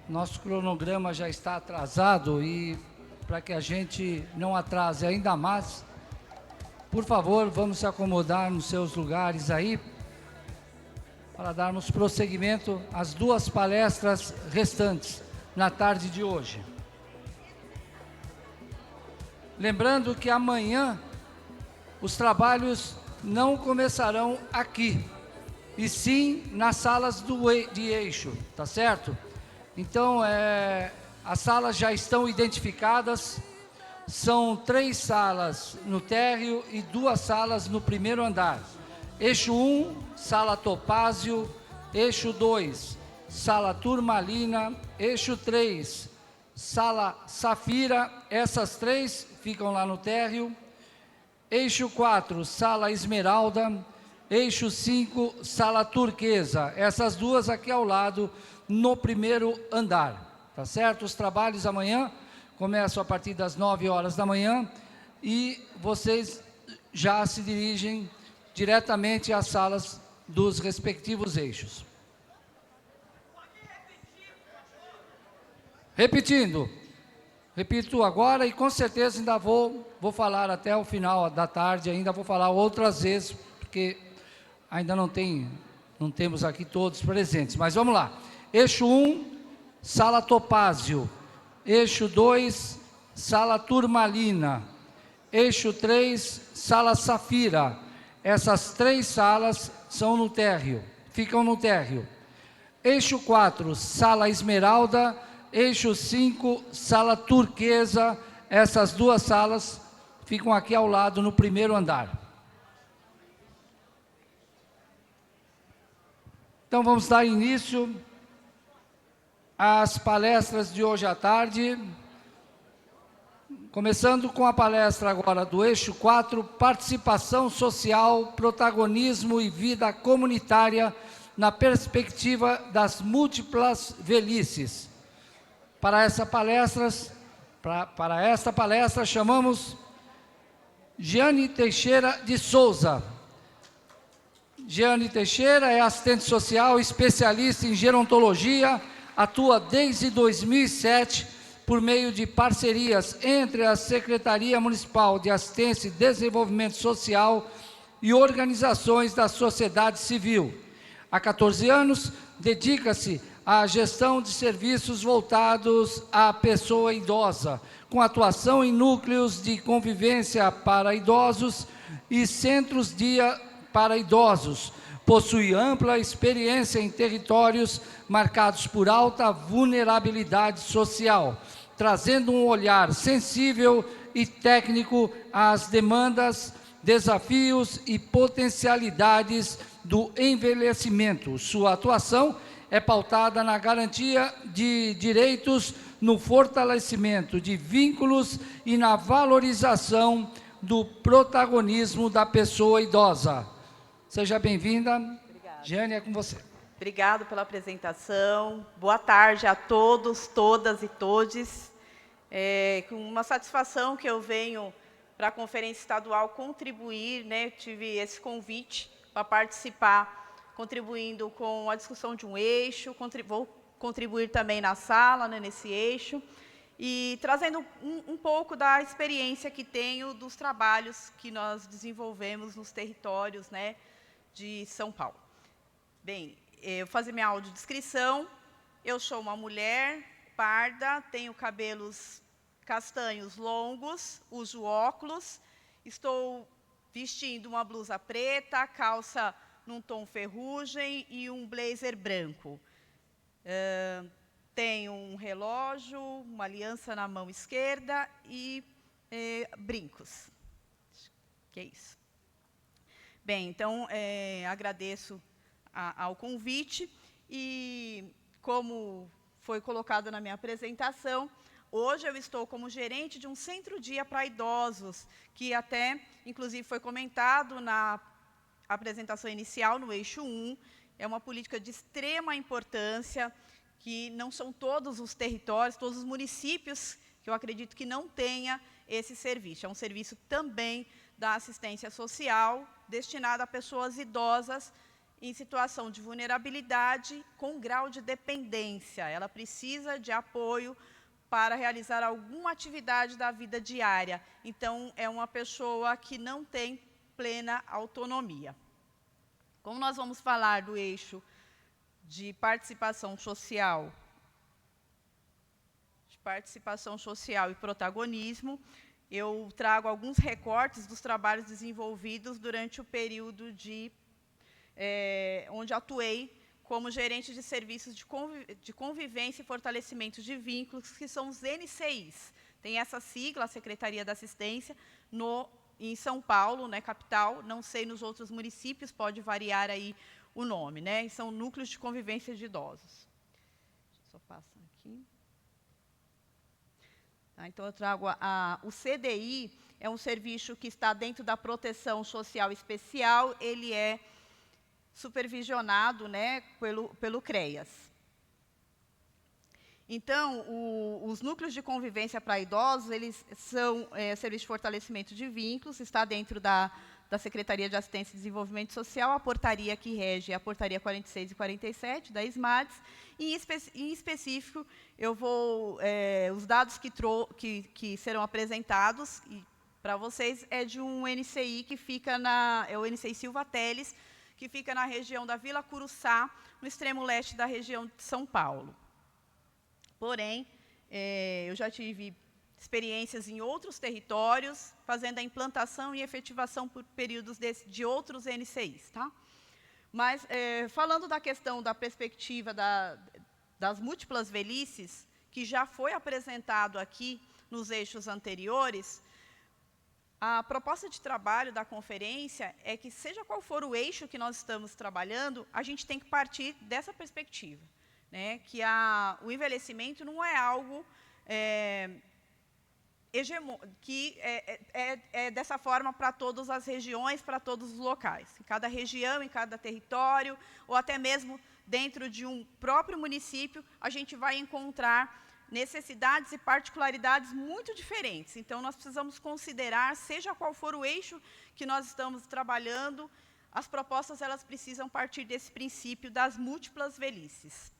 Nosso cronograma já está atrasado e para que a gente não atrase ainda mais, por favor, vamos se acomodar nos seus lugares aí para darmos prosseguimento às duas palestras restantes na tarde de hoje. Lembrando que amanhã os trabalhos não começarão aqui, e sim nas salas de eixo, tá certo? Então, as salas já estão identificadas, são 3 salas no térreo e 2 salas no primeiro andar. Eixo 1, sala Topázio, eixo 2, sala Turmalina, eixo 3, sala Safira, essas 3 ficam lá no térreo. Eixo 4, sala Esmeralda, eixo 5, sala Turquesa, essas 2 aqui ao lado, no primeiro andar, tá certo? Os trabalhos amanhã começam a partir das 9 horas da manhã e vocês já se dirigem diretamente às salas dos respectivos eixos. Repito agora e com certeza ainda vou falar até o final da tarde, ainda vou falar outras vezes, porque ainda não temos aqui todos presentes, mas vamos lá. Eixo 1, sala Topázio. Eixo 2, sala Turmalina. Eixo 3, sala Safira. Essas 3 salas são no térreo, ficam no térreo. Eixo 4, sala Esmeralda. Eixo 5, sala Turquesa. Essas 2 salas ficam aqui ao lado no primeiro andar. Então vamos dar início às palestras de hoje à tarde, começando com a palestra agora do eixo 4, participação social, protagonismo e vida comunitária na perspectiva das múltiplas velhices. Para esta palestra chamamos Jeane Teixeira de Souza. Jeane Teixeira é assistente social, especialista em gerontologia, atua desde 2007 por meio de parcerias entre a Secretaria Municipal de Assistência e Desenvolvimento Social e organizações da sociedade civil. Há 14 anos, dedica-se à gestão de serviços voltados à pessoa idosa, com atuação em núcleos de convivência para idosos e centros-dia para idosos. Possui ampla experiência em territórios marcados por alta vulnerabilidade social, trazendo um olhar sensível e técnico às demandas, desafios e potencialidades do envelhecimento. Sua atuação é pautada na garantia de direitos, no fortalecimento de vínculos e na valorização do protagonismo da pessoa idosa. Seja bem-vinda. Jeane, é com você. Obrigado pela apresentação. Boa tarde a todos, todas e todes. Com uma satisfação que eu venho para a Conferência Estadual contribuir, tive esse convite para participar, contribuindo com a discussão de um eixo, vou contribuir também na sala, nesse eixo, e trazendo um pouco da experiência que tenho dos trabalhos que nós desenvolvemos nos territórios, de São Paulo. Bem, eu vou fazer minha audiodescrição. Eu sou uma mulher parda, tenho cabelos castanhos longos, uso óculos, estou vestindo uma blusa preta, calça num tom ferrugem e um blazer branco. Tenho um relógio, uma aliança na mão esquerda e brincos. Que é isso. Bem, então, agradeço ao convite e, como foi colocado na minha apresentação, hoje eu estou como gerente de um centro-dia para idosos, que até, inclusive, foi comentado na apresentação inicial, no eixo 1, é uma política de extrema importância, que não são todos os territórios, todos os municípios, que eu acredito que não tenha esse serviço. É um serviço também da assistência social, destinado a pessoas idosas em situação de vulnerabilidade com grau de dependência. Ela precisa de apoio para realizar alguma atividade da vida diária. Então, é uma pessoa que não tem plena autonomia. Como nós vamos falar do eixo de participação social e protagonismo, eu trago alguns recortes dos trabalhos desenvolvidos durante o período onde atuei como gerente de serviços de convivência e fortalecimento de vínculos, que são os NCIs. Tem essa sigla, a Secretaria da Assistência, em São Paulo, né, capital, não sei nos outros municípios, pode variar aí o nome, né? São núcleos de convivência de idosos. Deixa eu só passar aqui. Tá, então, eu trago o CDI, é um serviço que está dentro da proteção social especial, ele é supervisionado, né, pelo CREAS. Então, os núcleos de convivência para idosos, eles são serviço de fortalecimento de vínculos, está dentro da Secretaria de Assistência e Desenvolvimento Social, a portaria que rege é a portaria 46 e 47 da SMADES, e em específico, os dados que serão apresentados para vocês é de um NCI que fica é o NCI Silva Teles, que fica na região da Vila Curuçá, no extremo leste da região de São Paulo. Porém, eu já tive experiências em outros territórios, fazendo a implantação e efetivação por períodos de outros NCIs. Tá? Mas, falando da questão da perspectiva das múltiplas velhices, que já foi apresentado aqui nos eixos anteriores, a proposta de trabalho da conferência é que, seja qual for o eixo que nós estamos trabalhando, a gente tem que partir dessa perspectiva, né? Que o envelhecimento não é algo que é dessa forma para todas as regiões, para todos os locais. Em cada região, em cada território, ou até mesmo dentro de um próprio município, a gente vai encontrar necessidades e particularidades muito diferentes. Então, nós precisamos considerar, seja qual for o eixo que nós estamos trabalhando, as propostas elas precisam partir desse princípio das múltiplas velhices.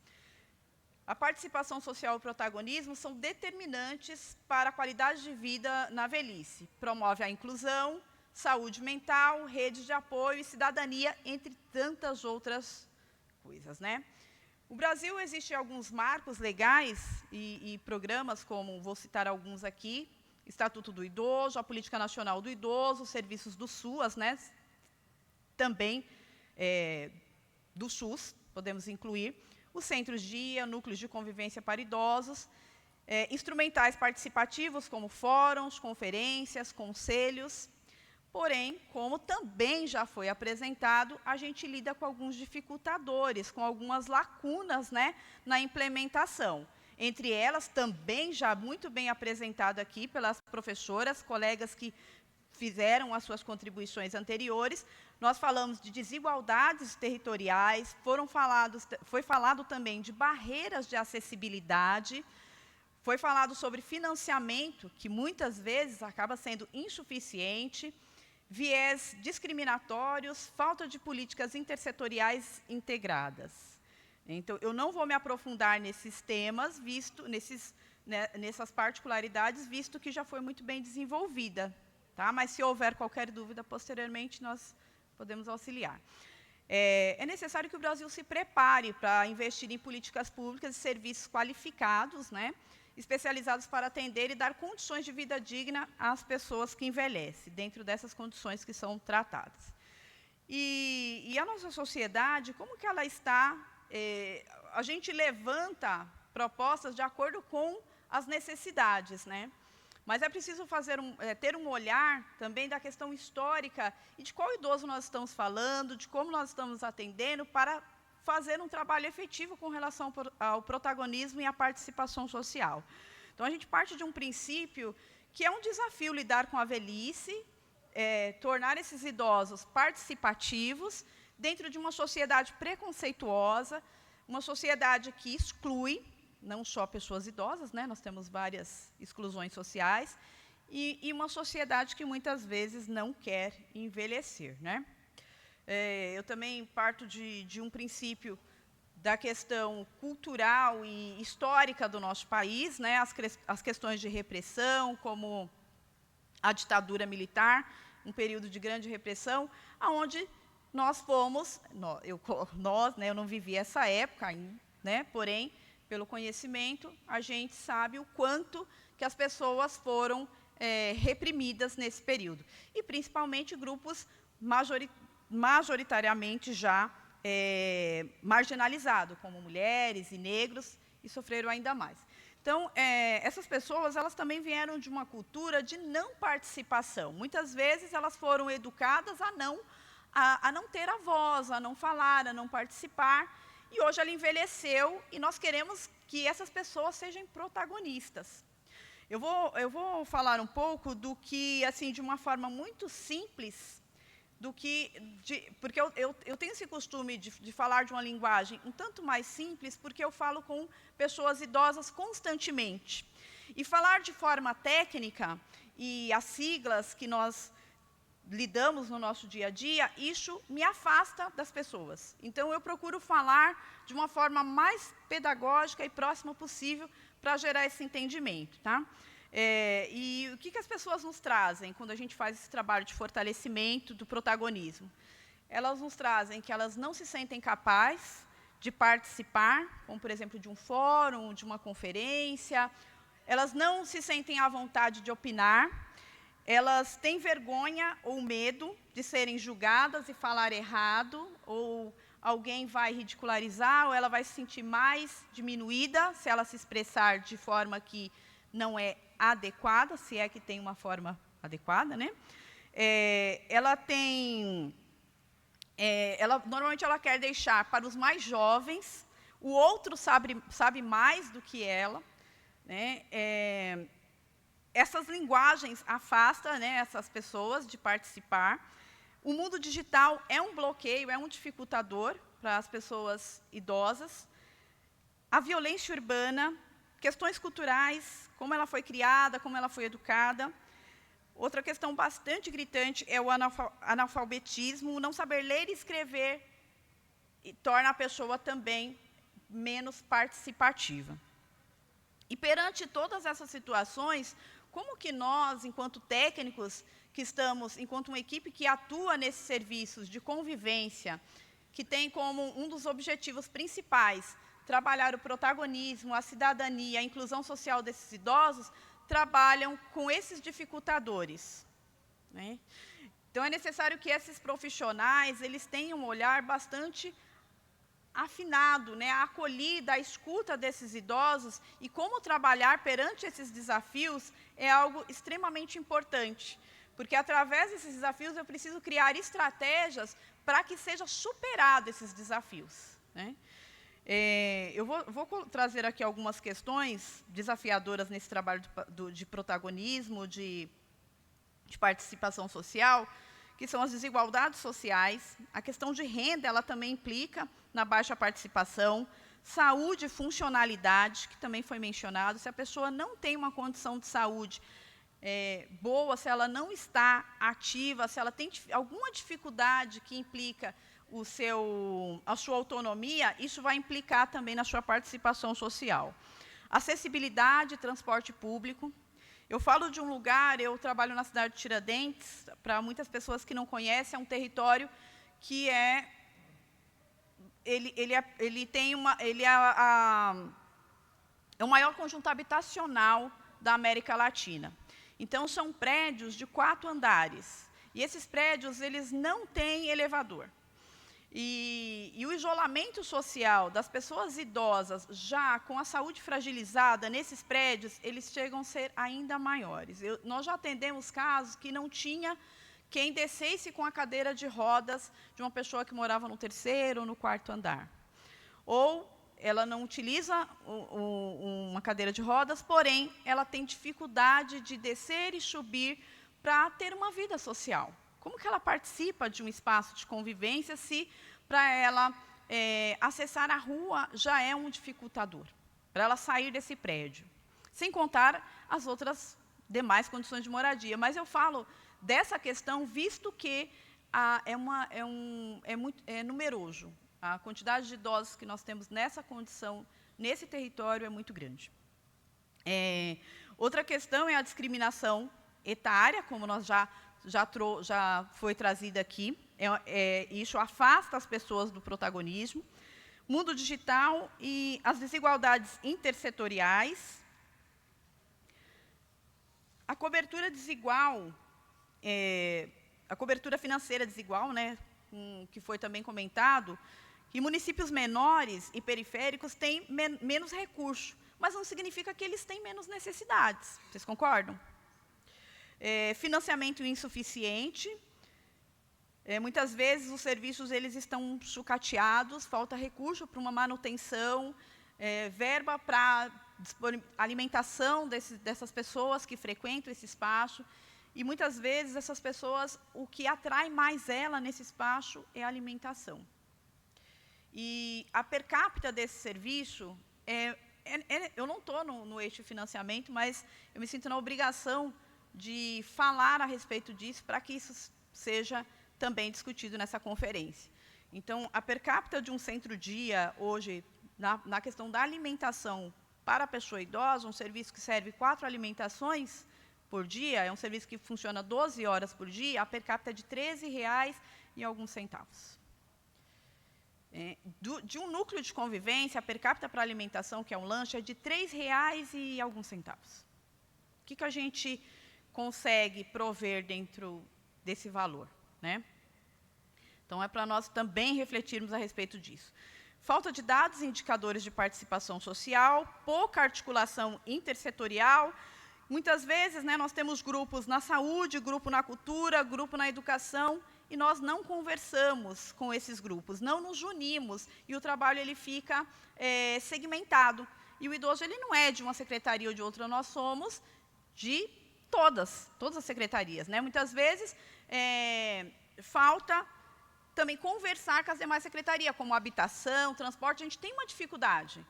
A participação social e o protagonismo são determinantes para a qualidade de vida na velhice. Promove a inclusão, saúde mental, rede de apoio e cidadania, entre tantas outras coisas, né? No Brasil, existem alguns marcos legais e programas, como vou citar alguns aqui: Estatuto do Idoso, a Política Nacional do Idoso, os serviços do SUAS, né? Também do SUS, podemos incluir, os centros-dia, núcleos de convivência para idosos, instrumentais participativos, como fóruns, conferências, conselhos. Porém, como também já foi apresentado, a gente lida com alguns dificultadores, com algumas lacunas, né, na implementação. Entre elas, também já muito bem apresentado aqui pelas professoras, colegas que fizeram as suas contribuições anteriores, nós falamos de desigualdades territoriais, foi falado também de barreiras de acessibilidade, foi falado sobre financiamento, que muitas vezes acaba sendo insuficiente, viés discriminatórios, falta de políticas intersetoriais integradas. Então, eu não vou me aprofundar nesses temas, nessas particularidades, visto que já foi muito bem desenvolvida. Tá? Mas, se houver qualquer dúvida, posteriormente, nós podemos auxiliar. É necessário que o Brasil se prepare para investir em políticas públicas e serviços qualificados, né, especializados para atender e dar condições de vida digna às pessoas que envelhecem, dentro dessas condições que são tratadas. E a nossa sociedade, como que ela está? A gente levanta propostas de acordo com as necessidades, né? Mas é preciso ter um olhar também da questão histórica e de qual idoso nós estamos falando, de como nós estamos atendendo, para fazer um trabalho efetivo com relação ao protagonismo e à participação social. Então, a gente parte de um princípio que é um desafio lidar com a velhice, tornar esses idosos participativos dentro de uma sociedade preconceituosa, uma sociedade que exclui, não só pessoas idosas, né? Nós temos várias exclusões sociais, e uma sociedade que muitas vezes não quer envelhecer, né? Eu também parto de um princípio da questão cultural e histórica do nosso país, né, as questões de repressão, como a ditadura militar, um período de grande repressão, onde nós fomos, eu não vivi essa época, né, porém, pelo conhecimento, a gente sabe o quanto que as pessoas foram reprimidas nesse período. E, principalmente, grupos majoritariamente já marginalizados, como mulheres e negros, e sofreram ainda mais. Então, essas pessoas, elas também vieram de uma cultura de não participação. Muitas vezes, elas foram educadas a não ter a voz, a não falar, a não participar. E hoje ela envelheceu e nós queremos que essas pessoas sejam protagonistas. Eu vou falar um pouco do que, assim, de uma forma muito simples, porque eu tenho esse costume de falar de uma linguagem um tanto mais simples, porque eu falo com pessoas idosas constantemente. E falar de forma técnica, e as siglas que nós lidamos no nosso dia a dia, isso me afasta das pessoas. Então, eu procuro falar de uma forma mais pedagógica e próxima possível para gerar esse entendimento, tá? E o que as pessoas nos trazem quando a gente faz esse trabalho de fortalecimento do protagonismo? Elas nos trazem que elas não se sentem capazes de participar, como, por exemplo, de um fórum, de uma conferência, elas não se sentem à vontade de opinar, elas têm vergonha ou medo de serem julgadas e falar errado, ou alguém vai ridicularizar, ou ela vai se sentir mais diminuída se ela se expressar de forma que não é adequada, se é que tem uma forma adequada, né? Normalmente ela quer deixar para os mais jovens, o outro sabe mais do que ela, né? Essas linguagens afastam, né, essas pessoas de participar. O mundo digital é um bloqueio, é um dificultador para as pessoas idosas. A violência urbana, questões culturais, como ela foi criada, como ela foi educada. Outra questão bastante gritante é o analfabetismo, o não saber ler e escrever e torna a pessoa também menos participativa. E perante todas essas situações, como que nós, enquanto técnicos, enquanto uma equipe que atua nesses serviços de convivência, que tem como um dos objetivos principais trabalhar o protagonismo, a cidadania, a inclusão social desses idosos, trabalham com esses dificultadores, né? Então, é necessário que esses profissionais eles tenham um olhar bastante afinado, né, a acolhida, a escuta desses idosos e como trabalhar perante esses desafios é algo extremamente importante, porque através desses desafios eu preciso criar estratégias para que seja superado esses desafios, né? Eu vou trazer aqui algumas questões desafiadoras nesse trabalho de protagonismo, de participação social, que são as desigualdades sociais. A questão de renda, ela também implica na baixa participação. Saúde e funcionalidade, que também foi mencionado. Se a pessoa não tem uma condição de saúde boa, se ela não está ativa, se ela tem alguma dificuldade que implica a sua autonomia, isso vai implicar também na sua participação social. Acessibilidade, transporte público. Eu falo de um lugar, eu trabalho na cidade de Tiradentes, para muitas pessoas que não conhecem, é um território que é o maior conjunto habitacional da América Latina. Então, são prédios de 4 andares. E esses prédios, eles não têm elevador. E o isolamento social das pessoas idosas, já com a saúde fragilizada nesses prédios, eles chegam a ser ainda maiores. Nós já atendemos casos que não tinha quem descesse com a cadeira de rodas de uma pessoa que morava no 3º ou no 4º andar. Ou ela não utiliza uma cadeira de rodas, porém, ela tem dificuldade de descer e subir para ter uma vida social. Como que ela participa de um espaço de convivência se, para ela acessar a rua, já é um dificultador, para ela sair desse prédio? Sem contar as outras demais condições de moradia. Mas eu falo dessa questão, visto que é numeroso. A quantidade de idosos que nós temos nessa condição, nesse território, é muito grande. Outra questão é a discriminação etária, como nós já foi trazida aqui. Isso afasta as pessoas do protagonismo. Mundo digital e as desigualdades intersetoriais. A cobertura desigual, a cobertura financeira desigual, né, que foi também comentado, que municípios menores e periféricos têm menos recursos, mas não significa que eles têm menos necessidades. Vocês concordam? Financiamento insuficiente. Muitas vezes os serviços eles estão sucateados, falta recurso para uma manutenção, verba para alimentação dessas pessoas que frequentam esse espaço. E muitas vezes essas pessoas, o que atrai mais ela nesse espaço é a alimentação. E a per capita desse serviço, eu não estou no eixo financiamento, mas eu me sinto na obrigação de falar a respeito disso para que isso seja também discutido nessa conferência. Então, a per capita de um centro-dia, hoje, na questão da alimentação para a pessoa idosa, um serviço que serve 4 alimentações por dia, é um serviço que funciona 12 horas por dia, a per capita é de R$13 e alguns centavos. De um núcleo de convivência, a per capita para alimentação, que é um lanche, é de R$3 e alguns centavos. O que a gente consegue prover dentro desse valor, né? Então, é para nós também refletirmos a respeito disso. Falta de dados e indicadores de participação social, pouca articulação intersetorial. Muitas vezes, né, nós temos grupos na saúde, grupo na cultura, grupo na educação, e nós não conversamos com esses grupos, não nos unimos, e o trabalho ele fica segmentado. E o idoso ele não é de uma secretaria ou de outra, nós somos de todas as secretarias, né? Muitas vezes falta também conversar com as demais secretarias, como habitação, transporte, a gente tem uma dificuldade.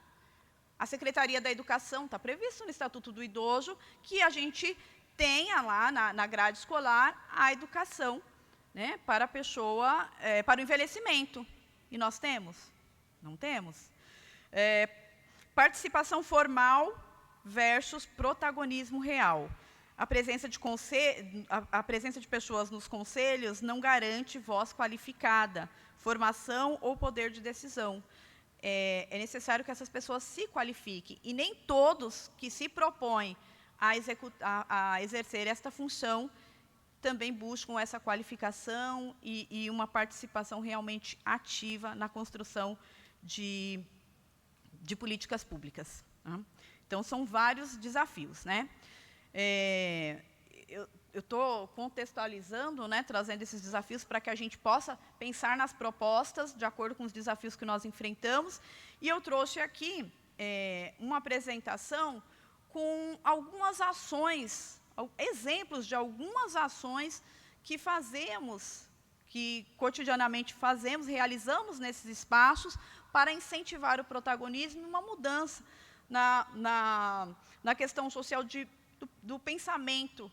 A Secretaria da Educação está previsto no Estatuto do Idoso que a gente tenha lá na grade escolar a educação, né, para a pessoa, para o envelhecimento. E nós temos? Não temos. Participação formal versus protagonismo real. A presença de pessoas nos conselhos não garante voz qualificada, formação ou poder de decisão. É necessário que essas pessoas se qualifiquem. E nem todos que se propõem a exercer esta função também buscam essa qualificação e uma participação realmente ativa na construção de políticas públicas. Então, são vários desafios, né? Eu estou contextualizando, né, trazendo esses desafios para que a gente possa pensar nas propostas de acordo com os desafios que nós enfrentamos. E eu trouxe aqui uma apresentação com algumas ações, exemplos de algumas ações que fazemos, que cotidianamente fazemos, realizamos nesses espaços para incentivar o protagonismo e uma mudança na questão social do pensamento,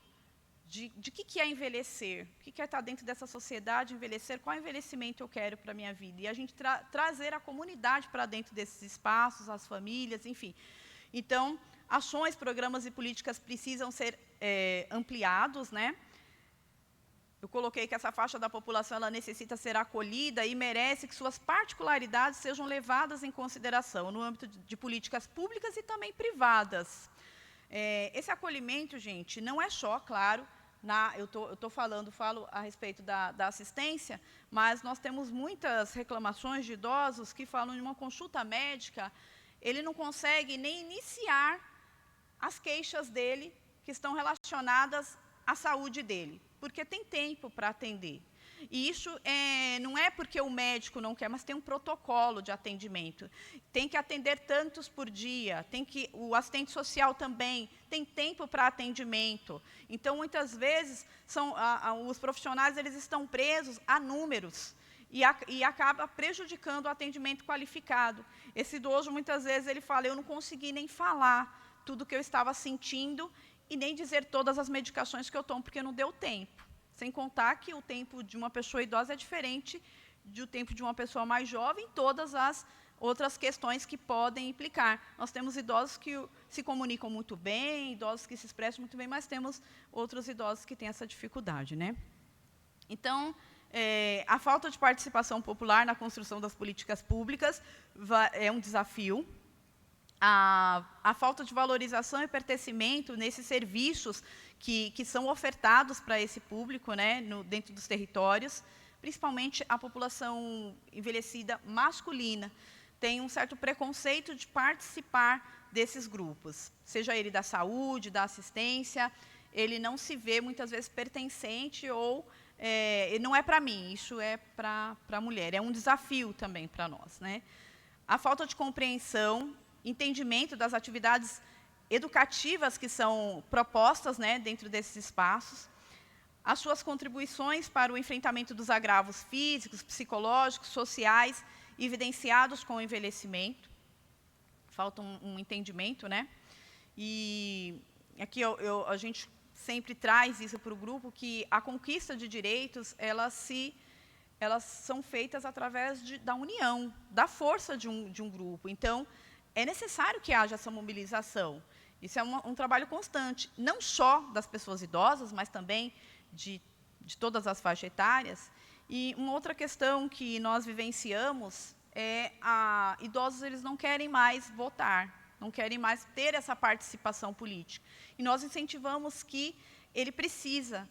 de que é envelhecer, o que é estar dentro dessa sociedade, envelhecer, qual envelhecimento eu quero para a minha vida. E a gente trazer a comunidade para dentro desses espaços, as famílias, enfim. Então, ações, programas e políticas precisam ser ampliados, né? Eu coloquei que essa faixa da população ela necessita ser acolhida e merece que suas particularidades sejam levadas em consideração no âmbito de políticas públicas e também privadas. Esse acolhimento, gente, não é só, claro, eu falo a respeito da assistência, mas nós temos muitas reclamações de idosos que falam de uma consulta médica, ele não consegue nem iniciar as queixas dele que estão relacionadas à saúde dele, porque tem tempo para atender. E isso não é porque o médico não quer, mas tem um protocolo de atendimento. Tem que atender tantos por dia, o assistente social também tem tempo para atendimento. Então, muitas vezes, os profissionais eles estão presos a números e acaba prejudicando o atendimento qualificado. Esse idoso, muitas vezes, ele fala, eu não consegui nem falar tudo que eu estava sentindo e nem dizer todas as medicações que eu tomo, porque não deu tempo. Sem contar que o tempo de uma pessoa idosa é diferente do tempo de uma pessoa mais jovem, todas as outras questões que podem implicar. Nós temos idosos que se comunicam muito bem, idosos que se expressam muito bem, mas temos outros idosos que têm essa dificuldade, né? Então, a falta de participação popular na construção das políticas públicas é um desafio. A falta de valorização e pertencimento nesses serviços que são ofertados para esse público, né, dentro dos territórios, principalmente a população envelhecida masculina, tem um certo preconceito de participar desses grupos, seja ele da saúde, da assistência, ele não se vê muitas vezes pertencente ou não é para mim, isso é para a mulher, é um desafio também para nós, né? A falta de compreensão, entendimento das atividades educativas que são propostas, né, dentro desses espaços, as suas contribuições para o enfrentamento dos agravos físicos, psicológicos, sociais, evidenciados com o envelhecimento. Falta um entendimento, né? E aqui a gente sempre traz isso para o grupo, que a conquista de direitos, elas são feitas através da união, da força de um grupo. Então, é necessário que haja essa mobilização. Isso é um trabalho constante, não só das pessoas idosas, mas também de todas as faixas etárias. E uma outra questão que nós vivenciamos é idosos eles não querem mais votar, não querem mais ter essa participação política. E nós incentivamos que ele precisa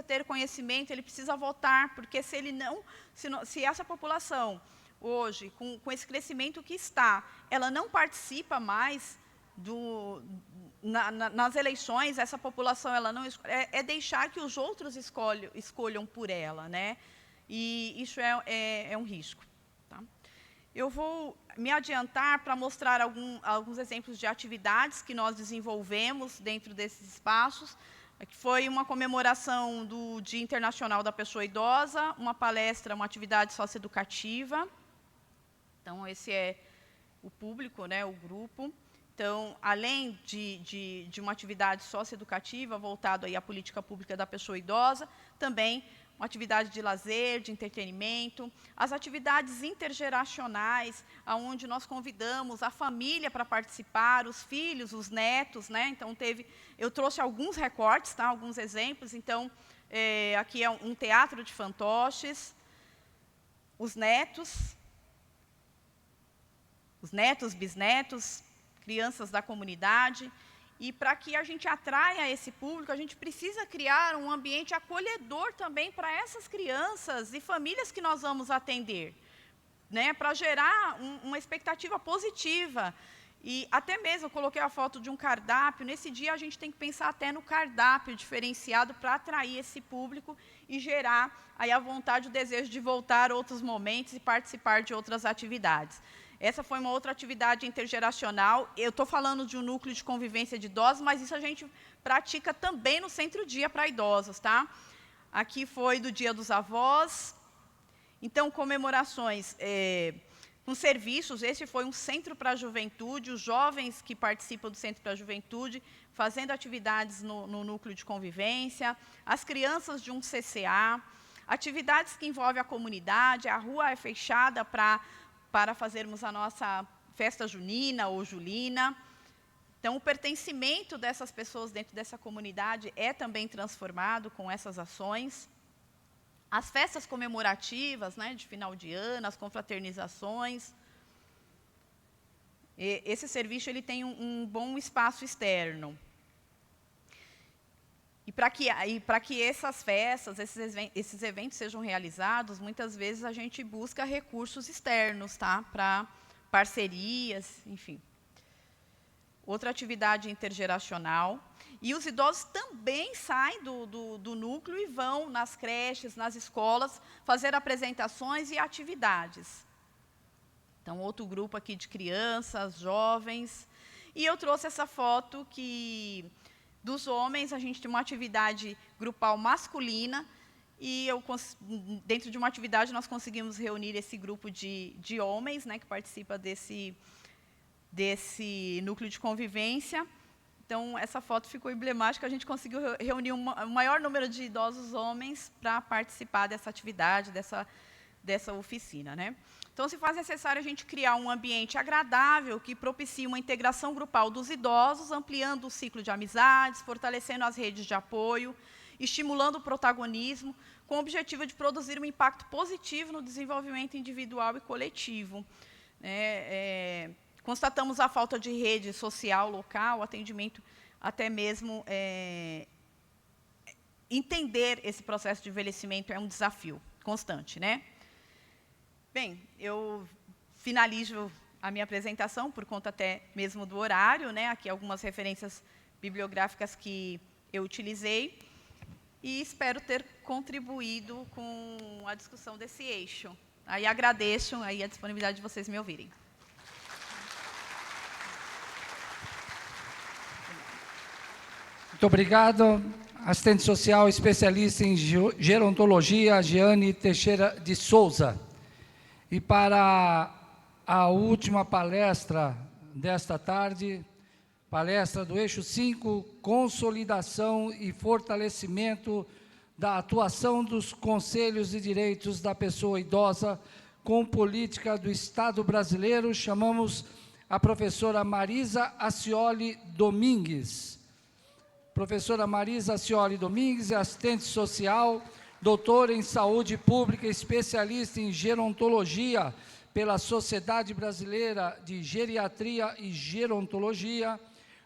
ter conhecimento, ele precisa votar, porque se essa população hoje, com esse crescimento que ela não participa mais nas eleições, essa população ela não é deixar que os outros escolham por ela, né? E isso é um risco. Tá? Eu vou me adiantar para mostrar alguns exemplos de atividades que nós desenvolvemos dentro desses espaços, que foi uma comemoração do Dia Internacional da Pessoa Idosa, uma palestra, uma atividade socioeducativa. Então, esse é o público, né, o grupo. Então, além de uma atividade socioeducativa voltada à política pública da pessoa idosa, também uma atividade de lazer, de entretenimento, as atividades intergeracionais, onde nós convidamos a família para participar, os filhos, os netos, né? Então, eu trouxe alguns recortes, tá? Alguns exemplos. Então, aqui é um teatro de fantoches, os netos, bisnetos, crianças da comunidade. E para que a gente atraia esse público, a gente precisa criar um ambiente acolhedor também para essas crianças e famílias que nós vamos atender, né? Para gerar uma expectativa positiva. E até mesmo eu coloquei a foto de um cardápio. Nesse dia a gente tem que pensar até no cardápio diferenciado para atrair esse público e gerar aí a vontade, o desejo de voltar a outros momentos e participar de outras atividades. Essa foi uma outra atividade intergeracional. Eu estou falando de um núcleo de convivência de idosos, mas isso a gente pratica também no Centro-Dia para idosos, tá? Aqui foi do Dia dos Avós. Então, comemorações com serviços. Esse foi um centro para a juventude, os jovens que participam do Centro para a Juventude, fazendo atividades no núcleo de convivência, as crianças de um CCA, atividades que envolvem a comunidade, a rua é fechada para fazermos a nossa festa junina ou julina. Então, o pertencimento dessas pessoas dentro dessa comunidade é também transformado com essas ações. As festas comemorativas, né, de final de ano, as confraternizações. Esse serviço ele tem um bom espaço externo. E para que essas festas, esses eventos sejam realizados, muitas vezes a gente busca recursos externos, tá? Para parcerias, enfim. Outra atividade intergeracional. E os idosos também saem do núcleo e vão nas creches, nas escolas, fazer apresentações e atividades. Então, outro grupo aqui de crianças, jovens. E eu trouxe essa foto dos homens, a gente tem uma atividade grupal masculina, e dentro de uma atividade nós conseguimos reunir esse grupo de homens, né, que participa desse núcleo de convivência, Então, essa foto ficou emblemática, a gente conseguiu reunir um maior número de idosos homens para participar dessa atividade, dessa oficina, né? Então, se faz necessário a gente criar um ambiente agradável que propicie uma integração grupal dos idosos, ampliando o ciclo de amizades, fortalecendo as redes de apoio, estimulando o protagonismo, com o objetivo de produzir um impacto positivo no desenvolvimento individual e coletivo. Constatamos a falta de rede social local, atendimento, até mesmo entender esse processo de envelhecimento é um desafio constante, né? Bem, eu finalizo a minha apresentação, por conta até mesmo do horário, né? Aqui algumas referências bibliográficas que eu utilizei, e espero ter contribuído com a discussão desse eixo. Aí agradeço aí a disponibilidade de vocês me ouvirem. Muito obrigado. Assistente social especialista em gerontologia, Jeane Teixeira de Souza. E para a última palestra desta tarde, palestra do eixo 5, consolidação e fortalecimento da atuação dos Conselhos de Direitos da Pessoa Idosa com política do Estado brasileiro, chamamos a professora Marisa Acioli Domingues. Professora Marisa Acioli Domingues é assistente social, doutora em saúde pública, especialista em gerontologia pela Sociedade Brasileira de Geriatria e Gerontologia,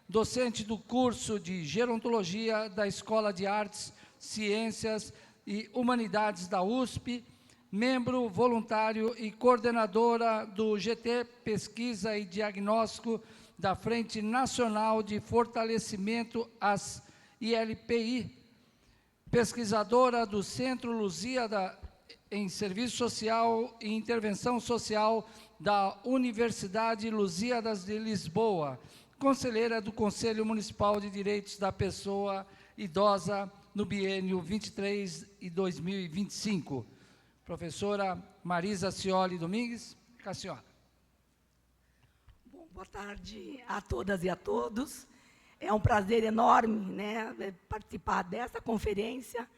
docente do curso de gerontologia da Escola de Artes, Ciências e Humanidades da USP, membro voluntário e coordenadora do GT Pesquisa e Diagnóstico da Frente Nacional de Fortalecimento às ILPI, pesquisadora do Centro Lusíada em Serviço Social e Intervenção Social da Universidade Lusíadas de Lisboa, conselheira do Conselho Municipal de Direitos da Pessoa Idosa no biênio 23 e 2025. Professora Marisa Acioli Domingues, com a senhora. Bom, boa tarde a todas e a todos. É um prazer enorme, né, participar dessa conferência.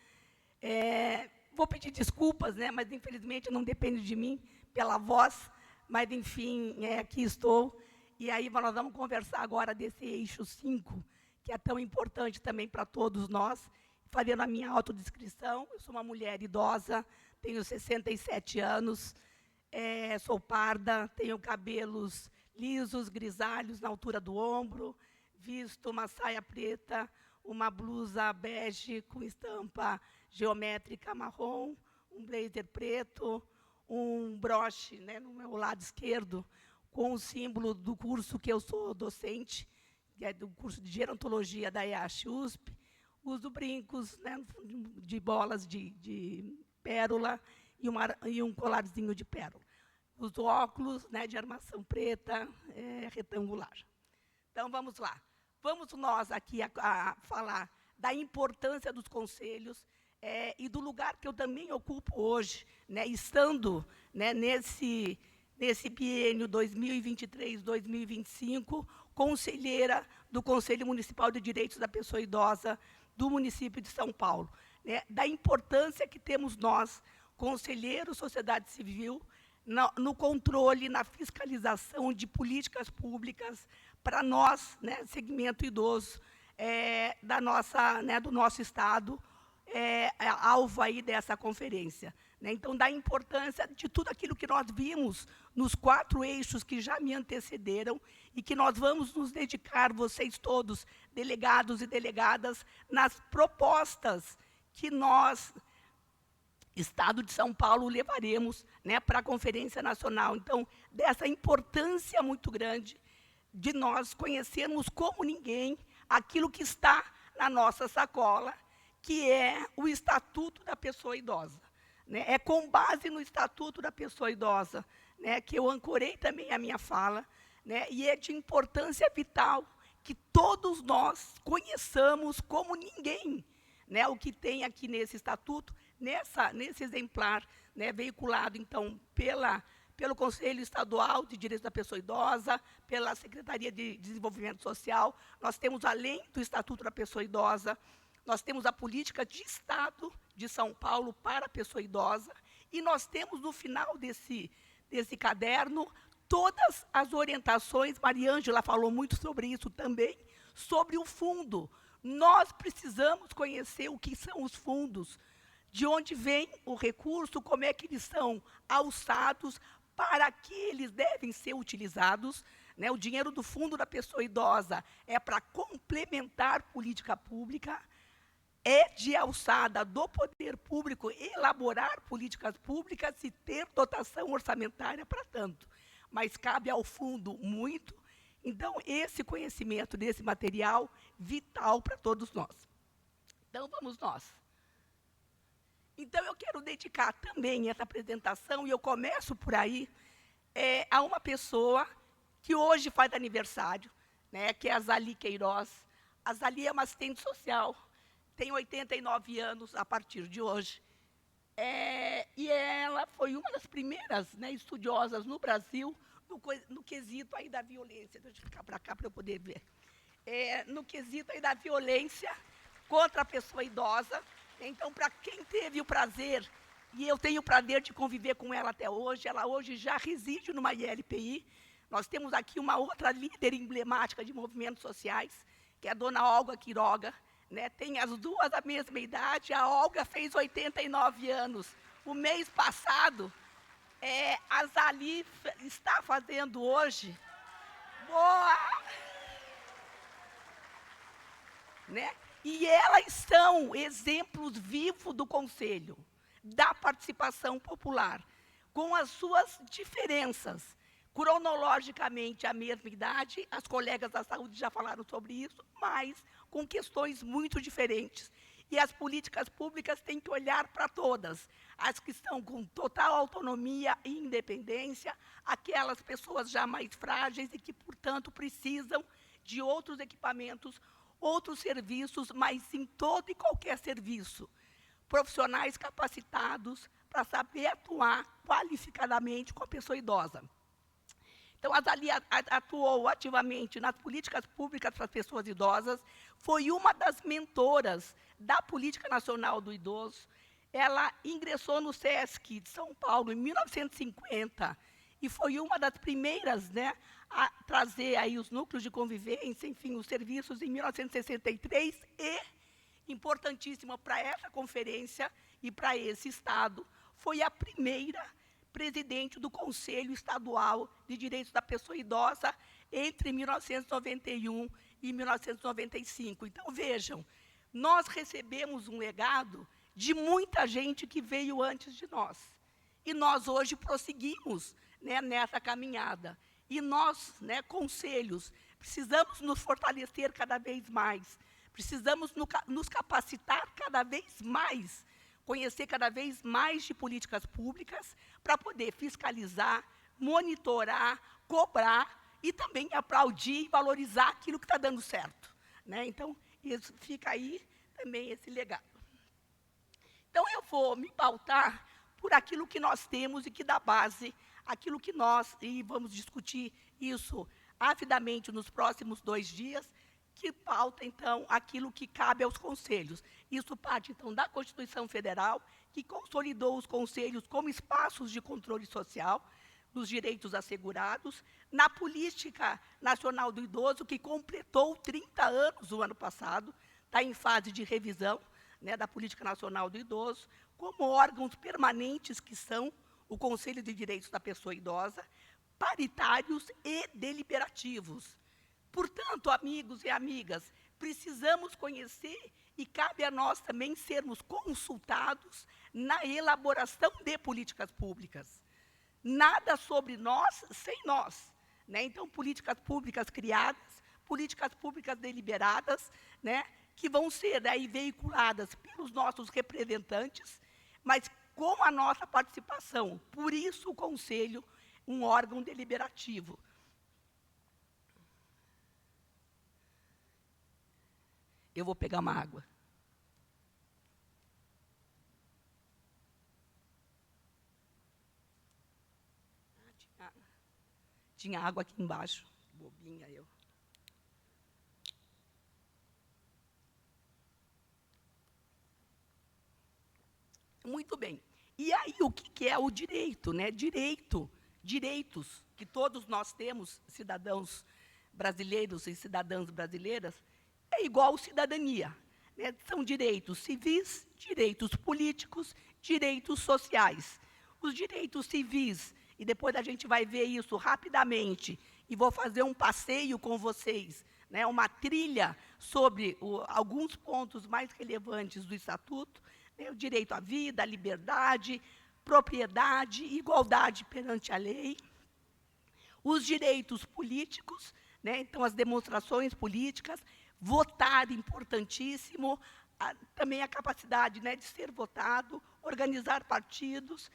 Vou pedir desculpas, né, mas infelizmente não depende de mim pela voz, mas enfim, aqui estou. E aí nós vamos conversar agora desse eixo 5, que é tão importante também para todos nós. Fazendo a minha autodescrição, eu sou uma mulher idosa, tenho 67 anos, sou parda, tenho cabelos lisos, grisalhos na altura do ombro, visto uma saia preta, uma blusa bege com estampa geométrica marrom, um blazer preto, um broche, né, no meu lado esquerdo, com o símbolo do curso que eu sou docente, que é do curso de gerontologia da EASH-USP. Uso brincos, né, de bolas de pérola e um colarzinho de pérola. Uso óculos, né, de armação preta, retangular. Então, vamos lá. Vamos nós aqui a falar da importância dos conselhos e do lugar que eu também ocupo hoje, né, estando, né, nesse biênio 2023-2025, conselheira do Conselho Municipal de Direitos da Pessoa Idosa do município de São Paulo, né, da importância que temos nós, conselheiros, sociedade civil, no controle, na fiscalização de políticas públicas para nós, né, segmento idoso, do nosso Estado, alvo aí dessa conferência. Né? Então, da importância de tudo aquilo que nós vimos nos 4 eixos que já me antecederam e que nós vamos nos dedicar, vocês todos, delegados e delegadas, nas propostas que nós, Estado de São Paulo, levaremos, né, para a Conferência Nacional. Então, dessa importância muito grande de nós conhecermos como ninguém aquilo que está na nossa sacola, que é o Estatuto da Pessoa Idosa. Né? É com base no Estatuto da Pessoa Idosa, né, que eu ancorei também a minha fala, né, e é de importância vital que todos nós conheçamos como ninguém, né, o que tem aqui nesse Estatuto, nesse exemplar, né, veiculado, então, pelo Conselho Estadual de Direitos da Pessoa Idosa, pela Secretaria de Desenvolvimento Social. Nós temos, além do Estatuto da Pessoa Idosa, nós temos a Política de Estado de São Paulo para a Pessoa Idosa, e nós temos, no final desse caderno, todas as orientações. Mariângela falou muito sobre isso também, sobre o fundo. Nós precisamos conhecer o que são os fundos, de onde vem o recurso, como é que eles são alçados, para que eles devem ser utilizados. Né? O dinheiro do Fundo da Pessoa Idosa é para complementar política pública, é de alçada do poder público elaborar políticas públicas e ter dotação orçamentária para tanto. Mas cabe ao fundo muito. Então, esse conhecimento desse material, vital para todos nós. Então, vamos nós. Então, eu quero dedicar também essa apresentação, e eu começo por aí, a uma pessoa que hoje faz aniversário, né, que é a Zali Queiroz. A Zali é uma assistente social, tem 89 anos a partir de hoje. E ela foi uma das primeiras, né, estudiosas no Brasil no quesito aí da violência. Deixa eu ficar para cá para eu poder ver. No quesito aí da violência contra a pessoa idosa. Então, para quem teve o prazer, e eu tenho o prazer de conviver com ela até hoje, ela hoje já reside numa ILPI. Nós temos aqui uma outra líder emblemática de movimentos sociais, que é a dona Olga Quiroga. Né? Tem as duas a mesma idade. A Olga fez 89 anos. O mês passado, a Zali está fazendo hoje. Boa! Né? E elas são exemplos vivos do Conselho, da participação popular, com as suas diferenças. Cronologicamente, a mesma idade, as colegas da saúde já falaram sobre isso, mas com questões muito diferentes. E as políticas públicas têm que olhar para todas, as que estão com total autonomia e independência, aquelas pessoas já mais frágeis e que, portanto, precisam de outros equipamentos, outros serviços, mas em todo e qualquer serviço. Profissionais capacitados para saber atuar qualificadamente com a pessoa idosa. Então, a Zali atuou ativamente nas políticas públicas para as pessoas idosas, foi uma das mentoras da Política Nacional do Idoso. Ela ingressou no SESC de São Paulo em 1950 e foi uma das primeiras, né, a trazer aí os núcleos de convivência, enfim, os serviços em 1963 e, importantíssima para essa conferência e para esse Estado, foi a primeira presidente do Conselho Estadual de Direitos da Pessoa Idosa entre 1991 e 1995. Então, vejam, nós recebemos um legado de muita gente que veio antes de nós. E nós hoje prosseguimos, né, nessa caminhada. E nós, né, conselhos, precisamos nos fortalecer cada vez mais, precisamos nos capacitar cada vez mais, conhecer cada vez mais de políticas públicas para poder fiscalizar, monitorar, cobrar e também aplaudir e valorizar aquilo que está dando certo. Né? Então, isso fica aí também esse legado. Então, eu vou me pautar por aquilo que nós temos e que dá base, aquilo que nós, e vamos discutir isso avidamente nos próximos 2 dias, que pauta, então, aquilo que cabe aos conselhos. Isso parte, então, da Constituição Federal, que consolidou os conselhos como espaços de controle social dos direitos assegurados, na Política Nacional do Idoso, que completou 30 anos o ano passado, está em fase de revisão, né, da Política Nacional do Idoso, como órgãos permanentes que são o Conselho de Direitos da Pessoa Idosa, paritários e deliberativos. Portanto, amigos e amigas, precisamos conhecer e cabe a nós também sermos consultados na elaboração de políticas públicas. Nada sobre nós sem nós. Né? Então, políticas públicas criadas, políticas públicas deliberadas, né, que vão ser aí veiculadas pelos nossos representantes, mas com a nossa participação. Por isso, o Conselho, um órgão deliberativo. Eu vou pegar uma água. Tinha água aqui embaixo. Bobinha eu. Muito bem. E aí, o que é o direito, né? Direitos que todos nós temos, cidadãos brasileiros e cidadãs brasileiras, é igual cidadania, né? São direitos civis, direitos políticos, direitos sociais. Os direitos civis, e depois a gente vai ver isso rapidamente, e vou fazer um passeio com vocês, né? Uma trilha sobre alguns pontos mais relevantes do Estatuto, o direito à vida, à liberdade, propriedade, igualdade perante a lei. Os direitos políticos, né, então as demonstrações políticas, votar, importantíssimo, também a capacidade, né, de ser votado, organizar partidos,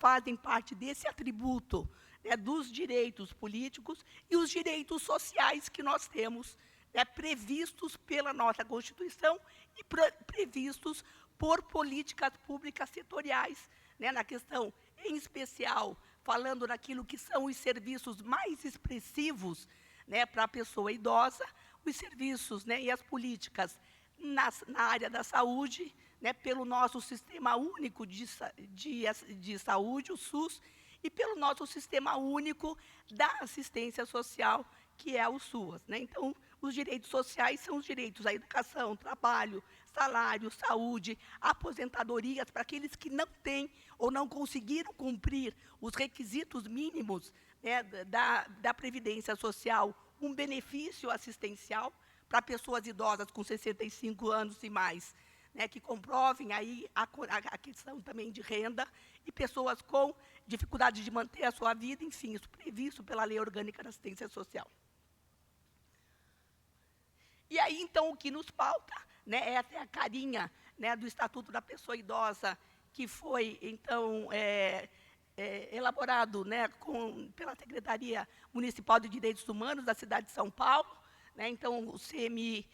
fazem parte desse atributo, né, dos direitos políticos e os direitos sociais que nós temos, né, previstos pela nossa Constituição e previstos por políticas públicas setoriais, né, na questão, em especial, falando naquilo que são os serviços mais expressivos, né, para a pessoa idosa, os serviços, né, e as políticas na área da saúde, né, pelo nosso Sistema Único de Saúde, o SUS, e pelo nosso Sistema Único da Assistência Social, que é o SUAS, né? Então, os direitos sociais são os direitos à educação, trabalho, salário, saúde, aposentadorias para aqueles que não têm ou não conseguiram cumprir os requisitos mínimos, né, da Previdência Social, um benefício assistencial para pessoas idosas com 65 anos e mais, né, que comprovem aí a questão também de renda, e pessoas com dificuldade de manter a sua vida, enfim, isso previsto pela Lei Orgânica da Assistência Social. E aí, então, o que nos pauta, né, essa é a carinha, né, do Estatuto da Pessoa Idosa, que foi, então, elaborado, né, pela Secretaria Municipal de Direitos Humanos da cidade de São Paulo, né? Então, o CMI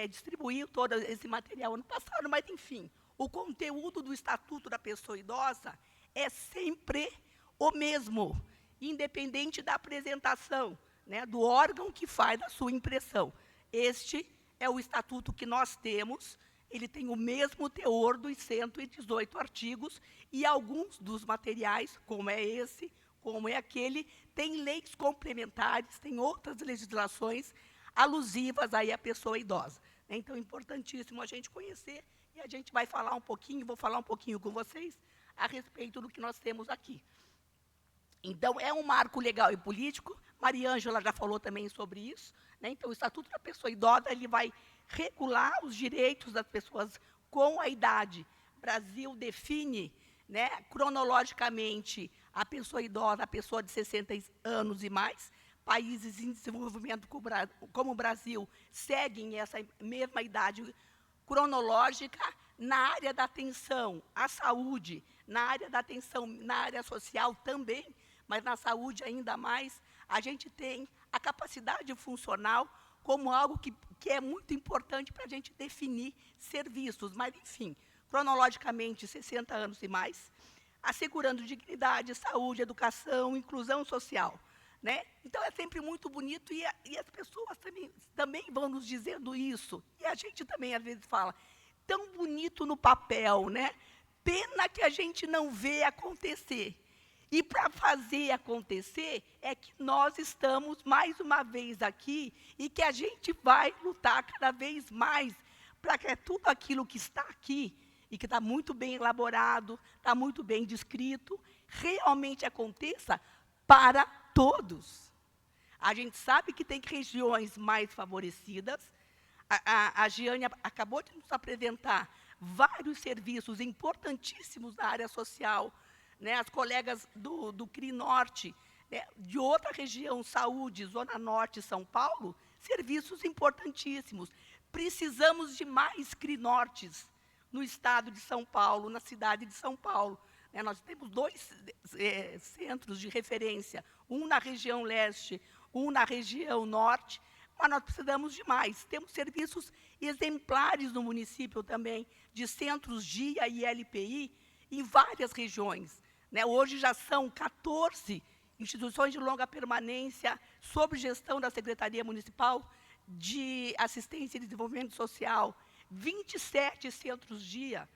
distribuiu todo esse material ano passado, mas, enfim, o conteúdo do Estatuto da Pessoa Idosa é sempre o mesmo, independente da apresentação, né, do órgão que faz a sua impressão. Este é o estatuto que nós temos, ele tem o mesmo teor dos 118 artigos, e alguns dos materiais, como é esse, como é aquele, tem leis complementares, tem outras legislações alusivas aí à pessoa idosa. Então, é importantíssimo a gente conhecer, e a gente vai falar um pouquinho, vou falar um pouquinho com vocês, a respeito do que nós temos aqui. Então, é um marco legal e político, Maria Ângela já falou também sobre isso, né? Então, o Estatuto da Pessoa Idosa, ele vai regular os direitos das pessoas com a idade. O Brasil define, né, cronologicamente a pessoa idosa, a pessoa de 60 anos e mais. Países em desenvolvimento como o Brasil seguem essa mesma idade cronológica na área da atenção à saúde, na área da atenção, na área social também, mas na saúde ainda mais. A gente tem a capacidade funcional como algo que é muito importante para a gente definir serviços, mas, enfim, cronologicamente, 60 anos e mais, assegurando dignidade, saúde, educação, inclusão social, né? Então, é sempre muito bonito, e as pessoas também vão nos dizendo isso, e a gente também, às vezes, fala, tão bonito no papel, né? Pena que a gente não vê acontecer. E para fazer acontecer, é que nós estamos mais uma vez aqui, e que a gente vai lutar cada vez mais para que tudo aquilo que está aqui, e que está muito bem elaborado, está muito bem descrito, realmente aconteça para todos. A gente sabe que tem regiões mais favorecidas. A Giane acabou de nos apresentar vários serviços importantíssimos na área social, né? As colegas do CRI Norte, né, de outra região, saúde, Zona Norte, São Paulo, serviços importantíssimos. Precisamos de mais CRI Nortes no estado de São Paulo, na cidade de São Paulo. Né? Nós temos 2 centros de referência, um na região leste, um na região norte, mas nós precisamos de mais. Temos serviços exemplares no município também, de centros DIA e LPI, em várias regiões. Né? Hoje já são 14 instituições de longa permanência sob gestão da Secretaria Municipal de Assistência e Desenvolvimento Social, 27 centros-dia,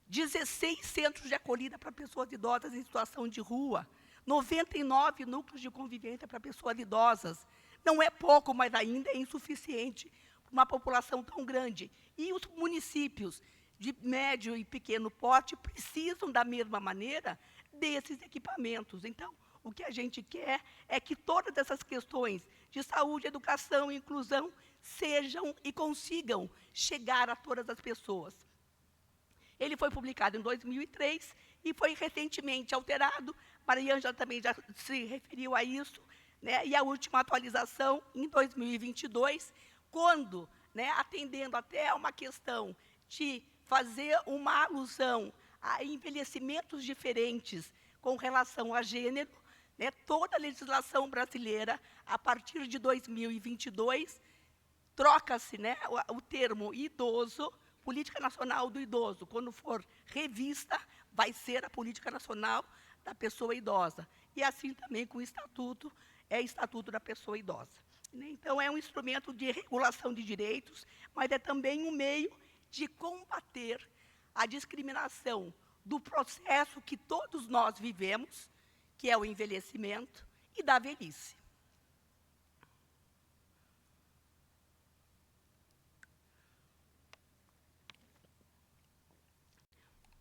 16 centros de acolhida para pessoas idosas em situação de rua, 99 núcleos de convivência para pessoas idosas. Não é pouco, mas ainda é insuficiente para uma população tão grande. E os municípios de médio e pequeno porte precisam, da mesma maneira, desses equipamentos. Então, o que a gente quer é que todas essas questões de saúde, educação e inclusão sejam e consigam chegar a todas as pessoas. Ele foi publicado em 2003 e foi recentemente alterado. Mariângela também já se referiu a isso, né? E a última atualização em 2022, quando, né, atendendo até uma questão de fazer uma alusão a envelhecimentos diferentes com relação a gênero, né, toda a legislação brasileira, a partir de 2022, troca-se, né, o termo idoso, Política Nacional do Idoso. Quando for revista, vai ser a Política Nacional da Pessoa Idosa. E assim também com o Estatuto, é Estatuto da Pessoa Idosa. Então, é um instrumento de regulação de direitos, mas é também um meio de combater a discriminação do processo que todos nós vivemos, que é o envelhecimento, e da velhice.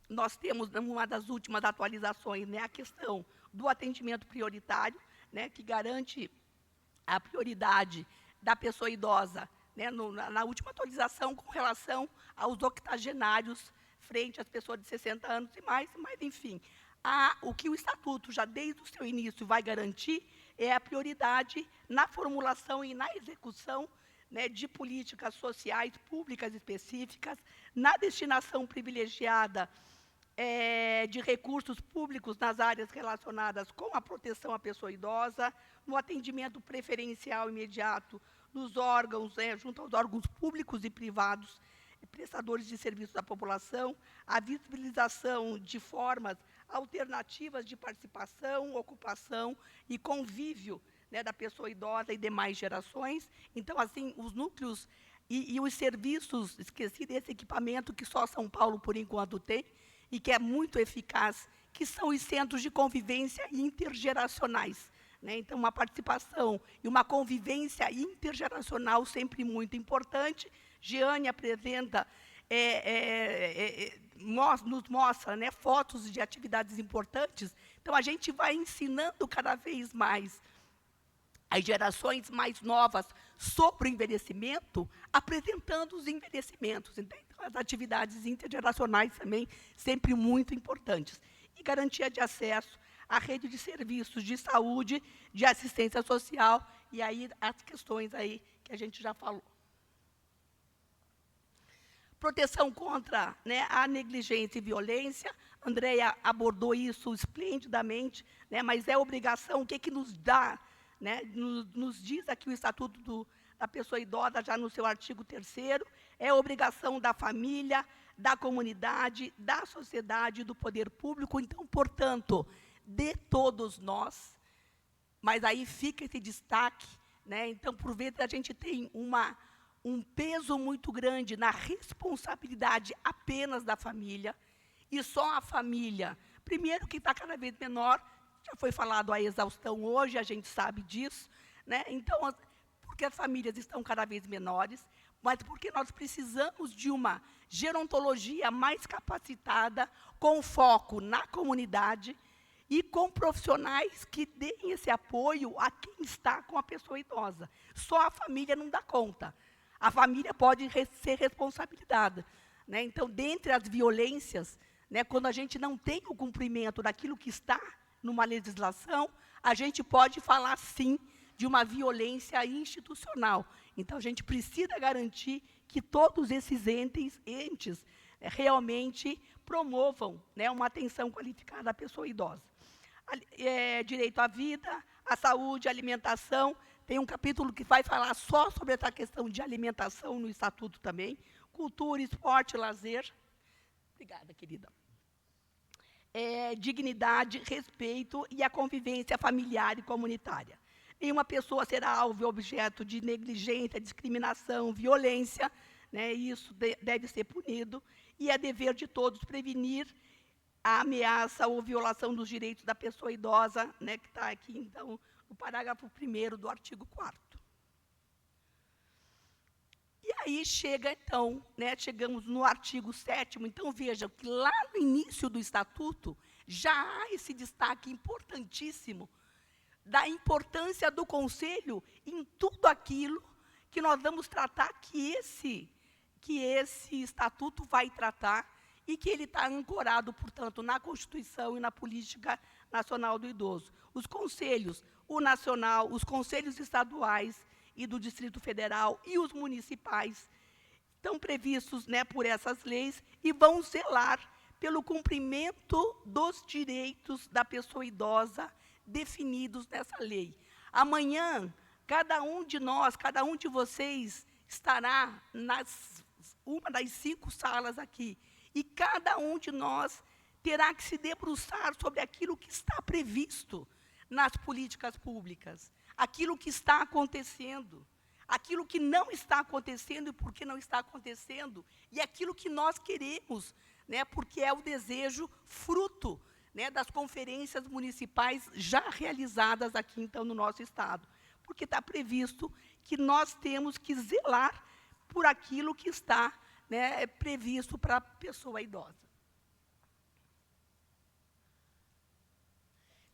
Nós temos, numa das últimas atualizações, né, a questão do atendimento prioritário, né, que garante a prioridade da pessoa idosa, né, na última atualização com relação aos octogenários frente às pessoas de 60 anos e mais, mas, enfim, o que o Estatuto, já desde o seu início, vai garantir é a prioridade na formulação e na execução, né, de políticas sociais públicas específicas, na destinação privilegiada de recursos públicos nas áreas relacionadas com a proteção à pessoa idosa, no atendimento preferencial imediato nos órgãos, junto aos órgãos públicos e privados, prestadores de serviços à população, a visibilização de formas alternativas de participação, ocupação e convívio, né, da pessoa idosa e demais gerações. Então, assim, os núcleos e os serviços, esqueci desse equipamento que só São Paulo, por enquanto, tem, e que é muito eficaz, que são os centros de convivência intergeracionais, né? Então, uma participação e uma convivência intergeracional sempre muito importante. Jeane apresenta, nos mostra, né, fotos de atividades importantes. Então, a gente vai ensinando cada vez mais as gerações mais novas sobre o envelhecimento, apresentando os envelhecimentos. Então, as atividades intergeracionais também sempre muito importantes. E garantia de acesso à rede de serviços de saúde, de assistência social, e aí as questões aí que a gente já falou. Proteção contra, né, a negligência e violência. Andréia abordou isso esplendidamente, né, mas é obrigação, o que nos dá, né, nos diz aqui o Estatuto da Pessoa Idosa, já no seu artigo 3º, é obrigação da família, da comunidade, da sociedade, do poder público. Então, portanto, de todos nós, mas aí fica esse destaque, né? Então, por vezes, a gente tem um peso muito grande na responsabilidade apenas da família, e só a família, primeiro, que está cada vez menor, já foi falado a exaustão hoje, a gente sabe disso, né? Então, porque as famílias estão cada vez menores, mas porque nós precisamos de uma gerontologia mais capacitada, com foco na comunidade e com profissionais que deem esse apoio a quem está com a pessoa idosa. Só a família não dá conta. A família pode ser responsabilizada, né? Então, dentre as violências, né, quando a gente não tem o cumprimento daquilo que está numa legislação, a gente pode falar, sim, de uma violência institucional. Então, a gente precisa garantir que todos esses entes realmente promovam, né, uma atenção qualificada à pessoa idosa. Direito à vida, à saúde, à alimentação. Tem um capítulo que vai falar só sobre essa questão de alimentação no Estatuto também. Cultura, esporte, lazer. Obrigada, querida. dignidade, respeito e a convivência familiar e comunitária. Nenhuma pessoa será alvo e objeto de negligência, discriminação, violência, né? Isso deve ser punido, e é dever de todos prevenir a ameaça ou violação dos direitos da pessoa idosa, né, que está aqui, então, no parágrafo 1º do artigo 4º. E aí chega, então, né, chegamos no artigo 7º, então, vejam que lá no início do Estatuto, já há esse destaque importantíssimo da importância do Conselho em tudo aquilo que nós vamos tratar, que esse Estatuto vai tratar, e que ele está ancorado, portanto, na Constituição e na Política Nacional do Idoso. Os conselhos, o nacional, os conselhos estaduais e do Distrito Federal e os municipais estão previstos, né, por essas leis e vão zelar pelo cumprimento dos direitos da pessoa idosa definidos nessa lei. Amanhã, cada um de nós, cada um de vocês estará uma das 5 salas aqui, e cada um de nós terá que se debruçar sobre aquilo que está previsto nas políticas públicas, aquilo que está acontecendo, aquilo que não está acontecendo e por que não está acontecendo, e aquilo que nós queremos, né, porque é o desejo fruto, né, das conferências municipais já realizadas aqui, então, no nosso Estado. Porque está previsto que nós temos que zelar por aquilo que está, né, previsto para a pessoa idosa.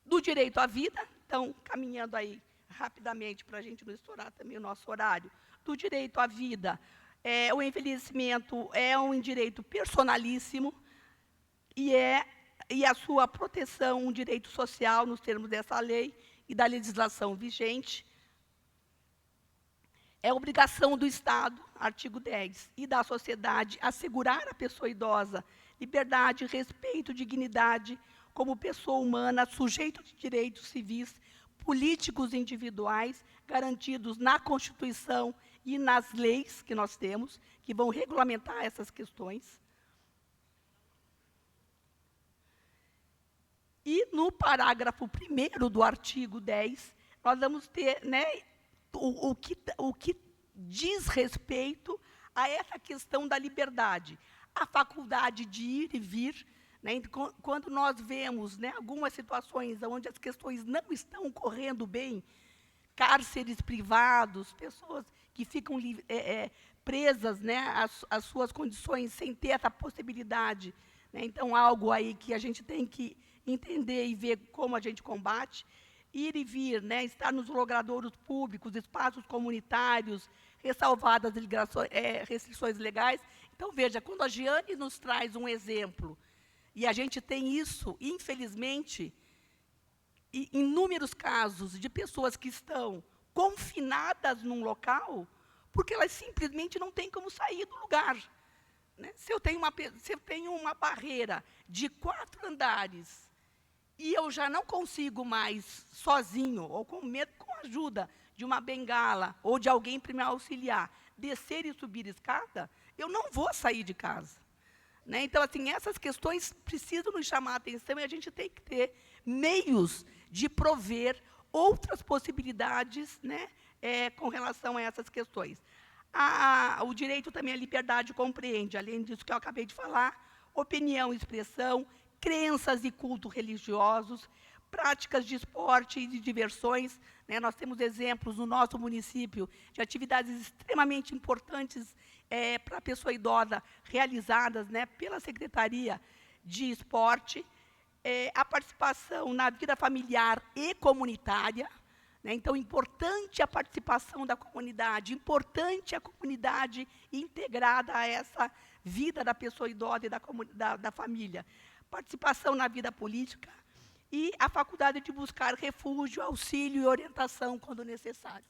Do direito à vida, então, caminhando aí rapidamente para a gente não estourar também o nosso horário, do direito à vida, o envelhecimento é um direito personalíssimo e a sua proteção, um direito social, nos termos dessa lei e da legislação vigente. É obrigação do Estado, artigo 10, e da sociedade assegurar à pessoa idosa liberdade, respeito, dignidade como pessoa humana, sujeito de direitos civis, políticos individuais, garantidos na Constituição e nas leis que nós temos, que vão regulamentar essas questões. E no parágrafo 1º do artigo 10, nós vamos ter, né, o que diz respeito a essa questão da liberdade, a faculdade de ir e vir, né, quando nós vemos, né, algumas situações onde as questões não estão correndo bem, cárceres privados, pessoas que ficam presas, né, às suas condições sem ter essa possibilidade, né, então algo aí que a gente tem que entender e ver como a gente combate. Ir e vir, né, estar nos logradouros públicos, espaços comunitários, ressalvadas restrições legais. Então, veja, quando a Giane nos traz um exemplo, e a gente tem isso, infelizmente, em inúmeros casos de pessoas que estão confinadas num local, porque elas simplesmente não têm como sair do lugar. Né? Se eu tenho uma barreira de 4 andares, e eu já não consigo mais, sozinho, ou com medo, com a ajuda de uma bengala, ou de alguém para me auxiliar, descer e subir escada, eu não vou sair de casa. Né? Então, assim, essas questões precisam nos chamar a atenção, e a gente tem que ter meios de prover outras possibilidades, né, com relação a essas questões. O direito também à liberdade compreende, além disso que eu acabei de falar, opinião e expressão, crenças e cultos religiosos, práticas de esporte e de diversões. Né? Nós temos exemplos no nosso município de atividades extremamente importantes para a pessoa idosa, realizadas, né, pela Secretaria de Esporte, a participação na vida familiar e comunitária. Né? Então, importante a participação da comunidade, importante a comunidade integrada a essa vida da pessoa idosa e da família. Participação na vida política e a faculdade de buscar refúgio, auxílio e orientação quando necessário.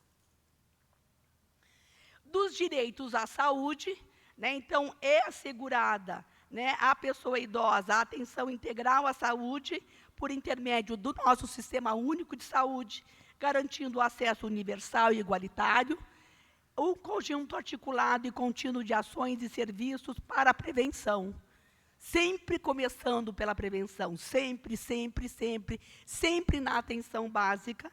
Dos direitos à saúde, né, então, é assegurada, né, à pessoa idosa a atenção integral à saúde por intermédio do nosso Sistema Único de Saúde, garantindo o acesso universal e igualitário, o conjunto articulado e contínuo de ações e serviços para a prevenção, sempre começando pela prevenção, sempre, sempre, sempre, sempre na atenção básica.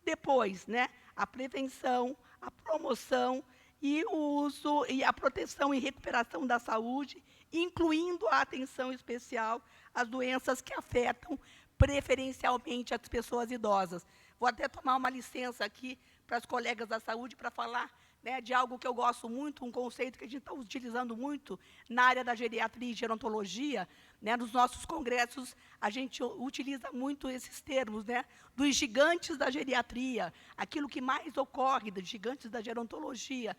Depois, né, a prevenção, a promoção e o uso e a proteção e recuperação da saúde, incluindo a atenção especial às doenças que afetam preferencialmente as pessoas idosas. Vou até tomar uma licença aqui para as colegas da saúde para falar, né, de algo que eu gosto muito, um conceito que a gente está utilizando muito na área da geriatria e gerontologia, né, nos nossos congressos, a gente utiliza muito esses termos, né, dos gigantes da geriatria, aquilo que mais ocorre dos gigantes da gerontologia.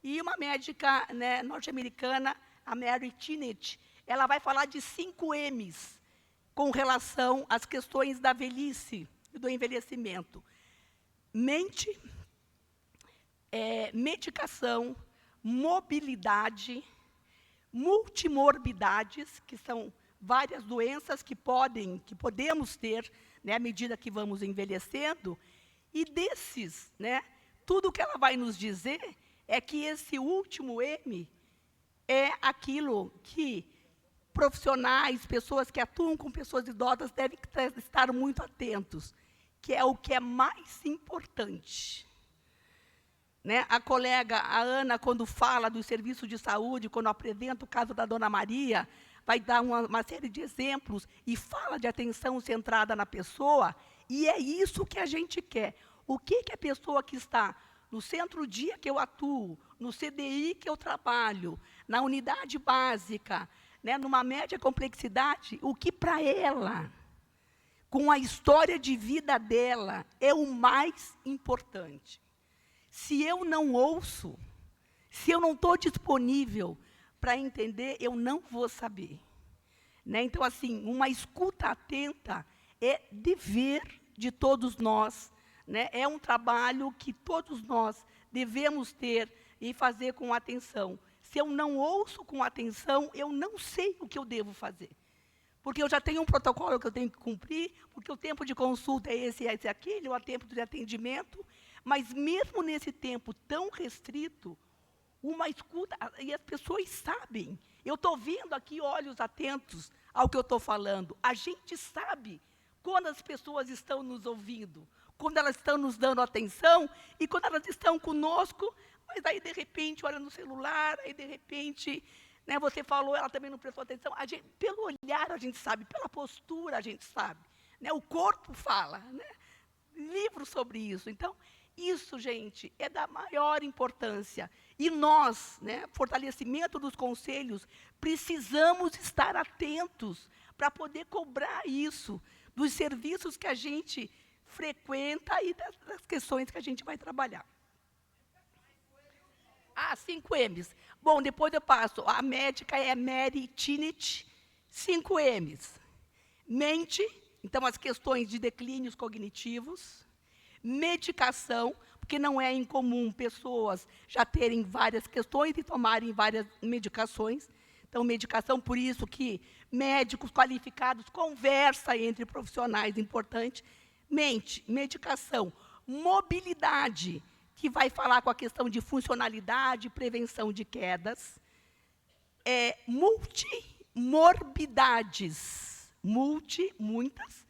E uma médica, né, norte-americana, a Mary Tinnett, ela vai falar de 5 M's com relação às questões da velhice e do envelhecimento. Mente, medicação, mobilidade, multimorbidades, que são várias doenças que podemos ter, né, à medida que vamos envelhecendo, e desses, né, tudo que ela vai nos dizer é que esse último M é aquilo que profissionais, pessoas que atuam com pessoas idosas devem estar muito atentos, que é o que é mais importante. Né? A colega, a Ana, quando fala do serviço de saúde, quando apresenta o caso da Dona Maria, vai dar uma série de exemplos e fala de atenção centrada na pessoa, e é isso que a gente quer. O que a pessoa que está no centro-dia que eu atuo, no CDI que eu trabalho, na unidade básica, né, numa média complexidade, o que para ela, com a história de vida dela, é o mais importante. Se eu não ouço, se eu não estou disponível para entender, eu não vou saber. Né? Então, assim, uma escuta atenta é dever de todos nós, né? É um trabalho que todos nós devemos ter e fazer com atenção. Se eu não ouço com atenção, eu não sei o que eu devo fazer. Porque eu já tenho um protocolo que eu tenho que cumprir, porque o tempo de consulta é esse, aquele, o tempo de atendimento, mas mesmo nesse tempo tão restrito, uma escuta, e as pessoas sabem, eu estou vendo aqui olhos atentos ao que eu estou falando, a gente sabe quando as pessoas estão nos ouvindo, quando elas estão nos dando atenção e quando elas estão conosco, mas aí de repente olha no celular, aí de repente, né, você falou, ela também não prestou atenção, pelo olhar a gente sabe, pela postura a gente sabe, né, o corpo fala, né, livros sobre isso, então, isso, gente, é da maior importância. E nós, né, fortalecimento dos conselhos, precisamos estar atentos para poder cobrar isso, dos serviços que a gente frequenta e das questões que a gente vai trabalhar. 5 M's. Bom, depois eu passo. A médica é Mary Tinnett, 5 M's. Mente, então as questões de declínios cognitivos. Medicação, porque não é incomum pessoas já terem várias questões e tomarem várias medicações. Então, medicação, por isso que médicos qualificados conversam entre profissionais, importante. Mente, medicação, mobilidade, que vai falar com a questão de funcionalidade, prevenção de quedas. Multimorbidades, muitas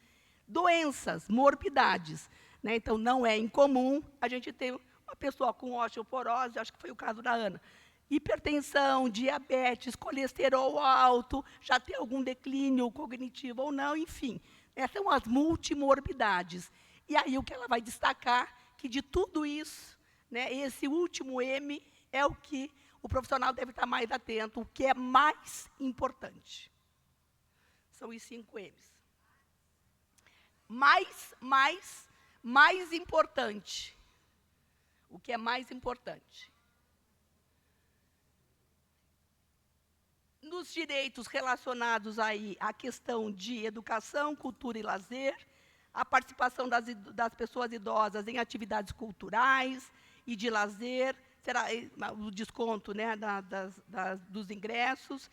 doenças, morbidades. Né? Então, não é incomum a gente ter uma pessoa com osteoporose, acho que foi o caso da Ana, hipertensão, diabetes, colesterol alto, já ter algum declínio cognitivo ou não, enfim. Essas são as multimorbidades. E aí o que ela vai destacar, que de tudo isso, né, esse último M é o que o profissional deve estar mais atento, o que é mais importante. São os 5 M's. Mais importante. O que é mais importante? Nos direitos relacionados aí à questão de educação, cultura e lazer, a participação das pessoas idosas em atividades culturais e de lazer, será o desconto, né, dos ingressos,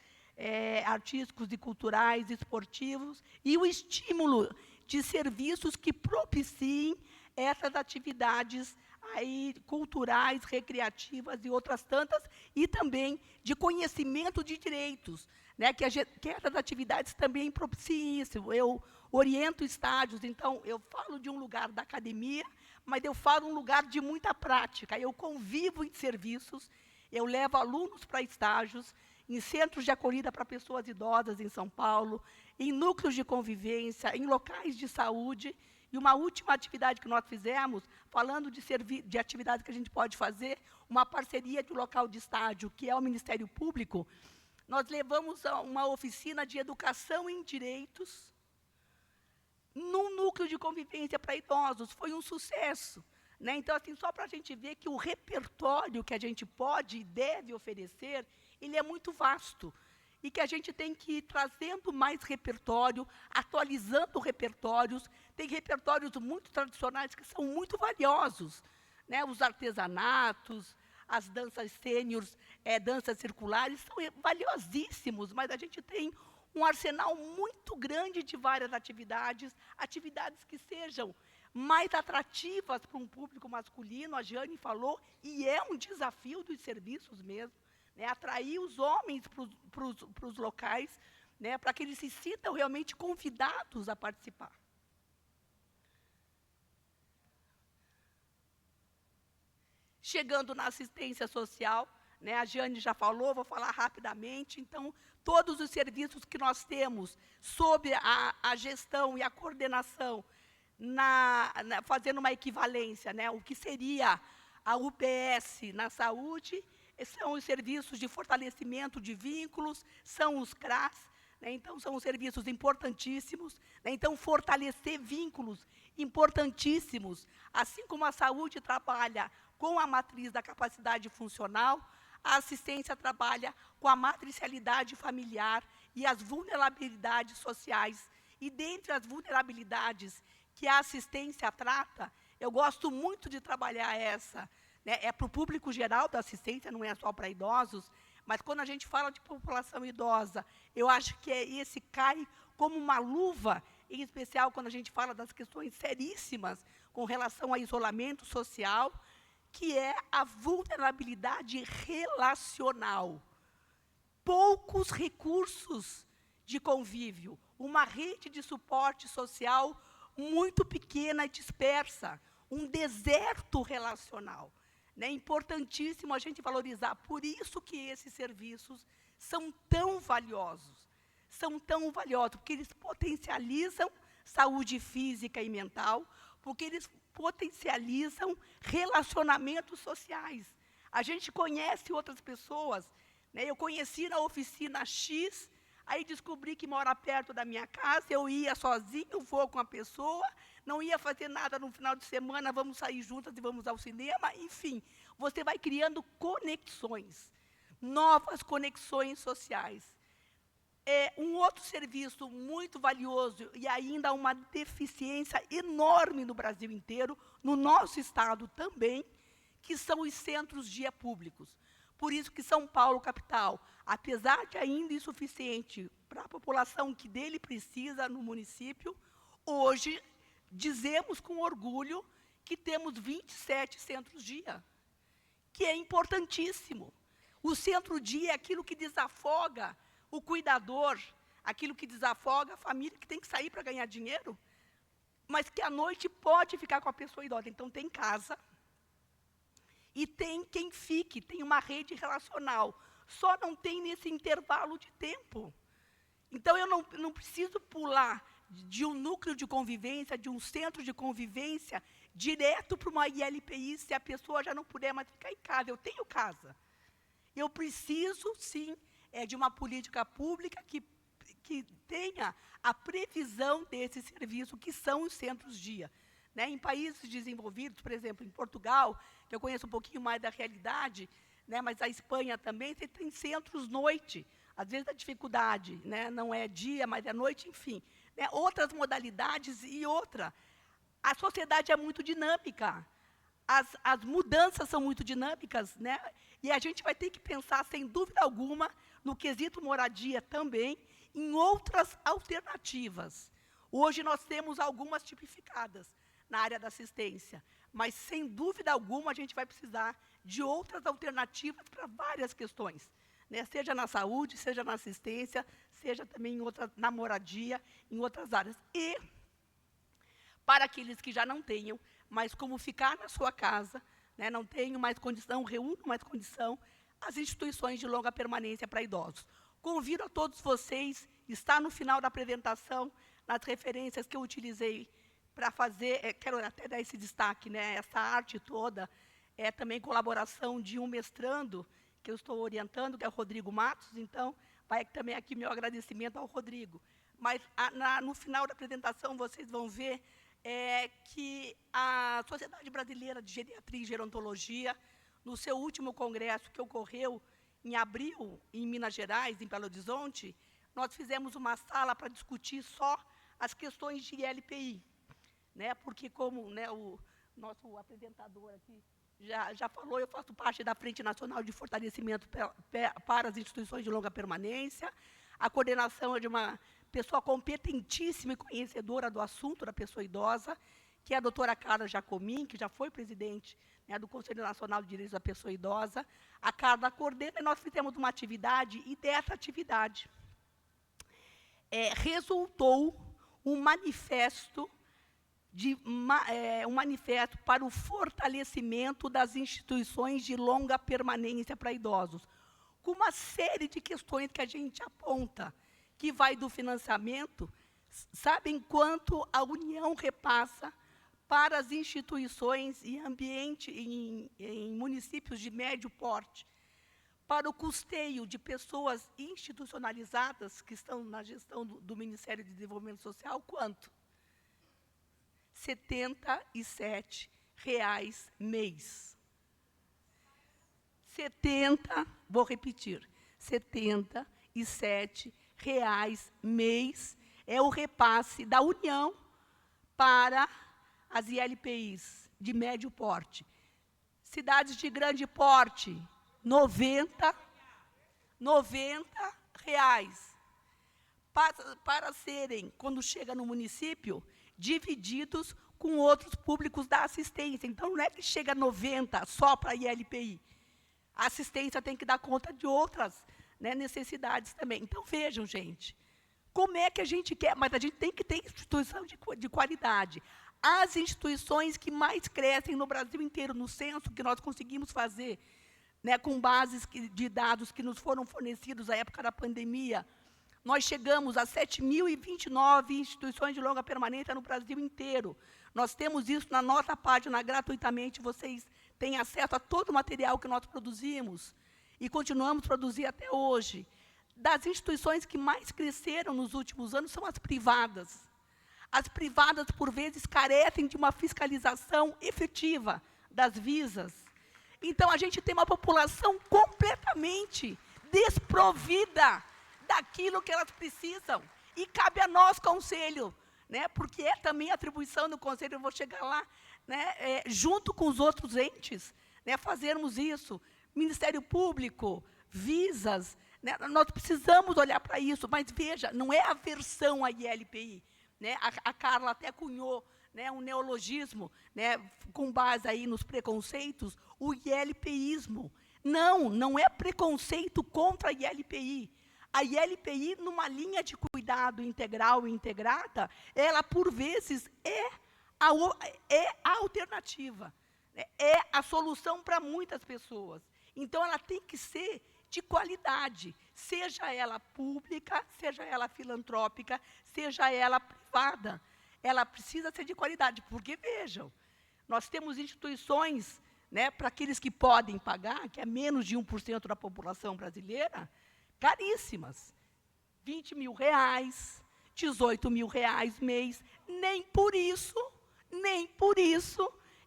artísticos e culturais, esportivos, e o estímulo de serviços que propiciem essas atividades aí, culturais, recreativas e outras tantas, e também de conhecimento de direitos. né, que essas atividades também propiciem isso. Eu oriento estágios, então, eu falo de um lugar da academia, mas eu falo um lugar de muita prática. Eu convivo em serviços, eu levo alunos para estágios, em centros de acolhida para pessoas idosas em São Paulo, em núcleos de convivência, em locais de saúde. E uma última atividade que nós fizemos, falando de atividades que a gente pode fazer, uma parceria de um local de estágio, que é o Ministério Público, nós levamos a uma oficina de educação em direitos num núcleo de convivência para idosos. Foi um sucesso, né? Então, assim, só para a gente ver que o repertório que a gente pode e deve oferecer, ele é muito vasto. E que a gente tem que ir trazendo mais repertório, atualizando repertórios. Tem repertórios muito tradicionais que são muito valiosos, né? Os artesanatos, as danças sêniores, danças circulares, são valiosíssimos, mas a gente tem um arsenal muito grande de várias atividades, atividades que sejam mais atrativas para um público masculino, a Jane falou, e é um desafio dos serviços mesmo, né, atrair os homens para os locais, né, para que eles se sintam realmente convidados a participar. Chegando na assistência social, né, a Jane já falou, vou falar rapidamente. Então, todos os serviços que nós temos sob a gestão e a coordenação, fazendo uma equivalência, né, o que seria a UPS na saúde, são os serviços de fortalecimento de vínculos, são os CRAS, né, então são os serviços importantíssimos, né, então fortalecer vínculos importantíssimos, assim como a saúde trabalha com a matriz da capacidade funcional, a assistência trabalha com a matricialidade familiar e as vulnerabilidades sociais. E dentre as vulnerabilidades que a assistência trata, eu gosto muito de trabalhar essa, né, é para o público geral da assistência, não é só para idosos, mas quando a gente fala de população idosa, eu acho que esse cai como uma luva, em especial quando a gente fala das questões seríssimas com relação ao isolamento social, que é a vulnerabilidade relacional. Poucos recursos de convívio, uma rede de suporte social muito pequena e dispersa, um deserto relacional. É importantíssimo a gente valorizar, por isso que esses serviços são tão valiosos, porque eles potencializam saúde física e mental, porque eles potencializam relacionamentos sociais. A gente conhece outras pessoas, né? Eu conheci na oficina X, aí descobri que mora perto da minha casa, eu ia sozinho, vou com a pessoa, não ia fazer nada no final de semana, vamos sair juntas e vamos ao cinema, enfim, você vai criando conexões, novas conexões sociais. Um outro serviço muito valioso e ainda uma deficiência enorme no Brasil inteiro, no nosso estado também, que são os centros-dia públicos. Por isso que São Paulo, capital, apesar de ainda insuficiente para a população que dele precisa no município, hoje dizemos com orgulho que temos 27 centros-dia, que é importantíssimo. O centro-dia é aquilo que desafoga o cuidador, aquilo que desafoga a família que tem que sair para ganhar dinheiro, mas que à noite pode ficar com a pessoa idosa. Então, tem casa e tem quem fique, tem uma rede relacional. Só não tem nesse intervalo de tempo. Então, eu não preciso pular de um núcleo de convivência, de um centro de convivência, direto para uma ILPI, se a pessoa já não puder mais ficar em casa. Eu tenho casa. Eu preciso, sim, de uma política pública que tenha a previsão desse serviço, que são os centros-dia. Né? Em países desenvolvidos, por exemplo, em Portugal, que eu conheço um pouquinho mais da realidade, né, mas a Espanha também, você tem centros-noite. Às vezes a dificuldade, né, não é dia, mas é noite, enfim. Né, outras modalidades e outra. A sociedade é muito dinâmica. As mudanças são muito dinâmicas, né? E a gente vai ter que pensar, sem dúvida alguma, no quesito moradia também, em outras alternativas. Hoje nós temos algumas tipificadas na área da assistência, mas, sem dúvida alguma, a gente vai precisar de outras alternativas para várias questões. né, seja na saúde, seja na assistência, seja também na moradia, em outras áreas. E, para aqueles que já não tenham, mas como ficar na sua casa, né, não tenho mais condição, reúno mais condição, as instituições de longa permanência para idosos. Convido a todos vocês, está no final da apresentação, nas referências que eu utilizei para fazer, quero até dar esse destaque, né, essa arte toda, é também colaboração de um mestrando, que eu estou orientando, que é o Rodrigo Matos, então, vai também aqui meu agradecimento ao Rodrigo. Mas, no final da apresentação, vocês vão ver que a Sociedade Brasileira de Geriatria e Gerontologia, no seu último congresso, que ocorreu em abril, em Minas Gerais, em Belo Horizonte, nós fizemos uma sala para discutir só as questões de ILPI, né, porque, como, né, o nosso apresentador aqui já falou, eu faço parte da Frente Nacional de Fortalecimento para as Instituições de Longa Permanência. A coordenação é de uma pessoa competentíssima e conhecedora do assunto da pessoa idosa, que é a doutora Carla Jacomin, que já foi presidente, né, do Conselho Nacional de Direitos da Pessoa Idosa. A Carla coordena, e nós fizemos uma atividade, e dessa atividade resultou um manifesto para o fortalecimento das instituições de longa permanência para idosos, com uma série de questões que a gente aponta, que vai do financiamento. Sabem quanto a União repassa para as instituições em em municípios de médio porte, para o custeio de pessoas institucionalizadas que estão na gestão do Ministério de Desenvolvimento Social? Quanto? R$ 77 mês. Vou repetir, R$ 77 mês é o repasse da União para as ILPIs de médio porte. Cidades de grande porte, R$ 90 reais. Para serem, quando chega no município, divididos com outros públicos da assistência. Então, não é que chega a 90 só para a ILPI. A assistência tem que dar conta de outras, né, necessidades também. Então, vejam, gente, como é que a gente quer, mas a gente tem que ter instituição de qualidade. As instituições que mais crescem no Brasil inteiro, no censo que nós conseguimos fazer, né, com bases de dados que nos foram fornecidos à época da pandemia, nós chegamos a 7.029 instituições de longa permanência no Brasil inteiro. Nós temos isso na nossa página gratuitamente, vocês têm acesso a todo o material que nós produzimos e continuamos a produzir até hoje. Das instituições que mais cresceram nos últimos anos são as privadas. As privadas, por vezes, carecem de uma fiscalização efetiva das visas. Então, a gente tem uma população completamente desprovida daquilo que elas precisam. E cabe a nós, Conselho, né, porque é também atribuição do Conselho, eu vou chegar lá, né, junto com os outros entes, né, fazermos isso. Ministério Público, visas, né, nós precisamos olhar para isso, mas veja, não é aversão à ILPI. Né, a Carla até cunhou, né, um neologismo, né, com base aí nos preconceitos, o ILPIismo. Não é preconceito contra a ILPI. A ILPI, numa linha de cuidado integral e integrada, ela, por vezes, é a alternativa, né? É a solução para muitas pessoas. Então, ela tem que ser de qualidade, seja ela pública, seja ela filantrópica, seja ela privada. Ela precisa ser de qualidade, porque, vejam, nós temos instituições, né, para aqueles que podem pagar, que é menos de 1% da população brasileira, caríssimas, R$ 20.000, R$ 18.000 mês, nem por isso,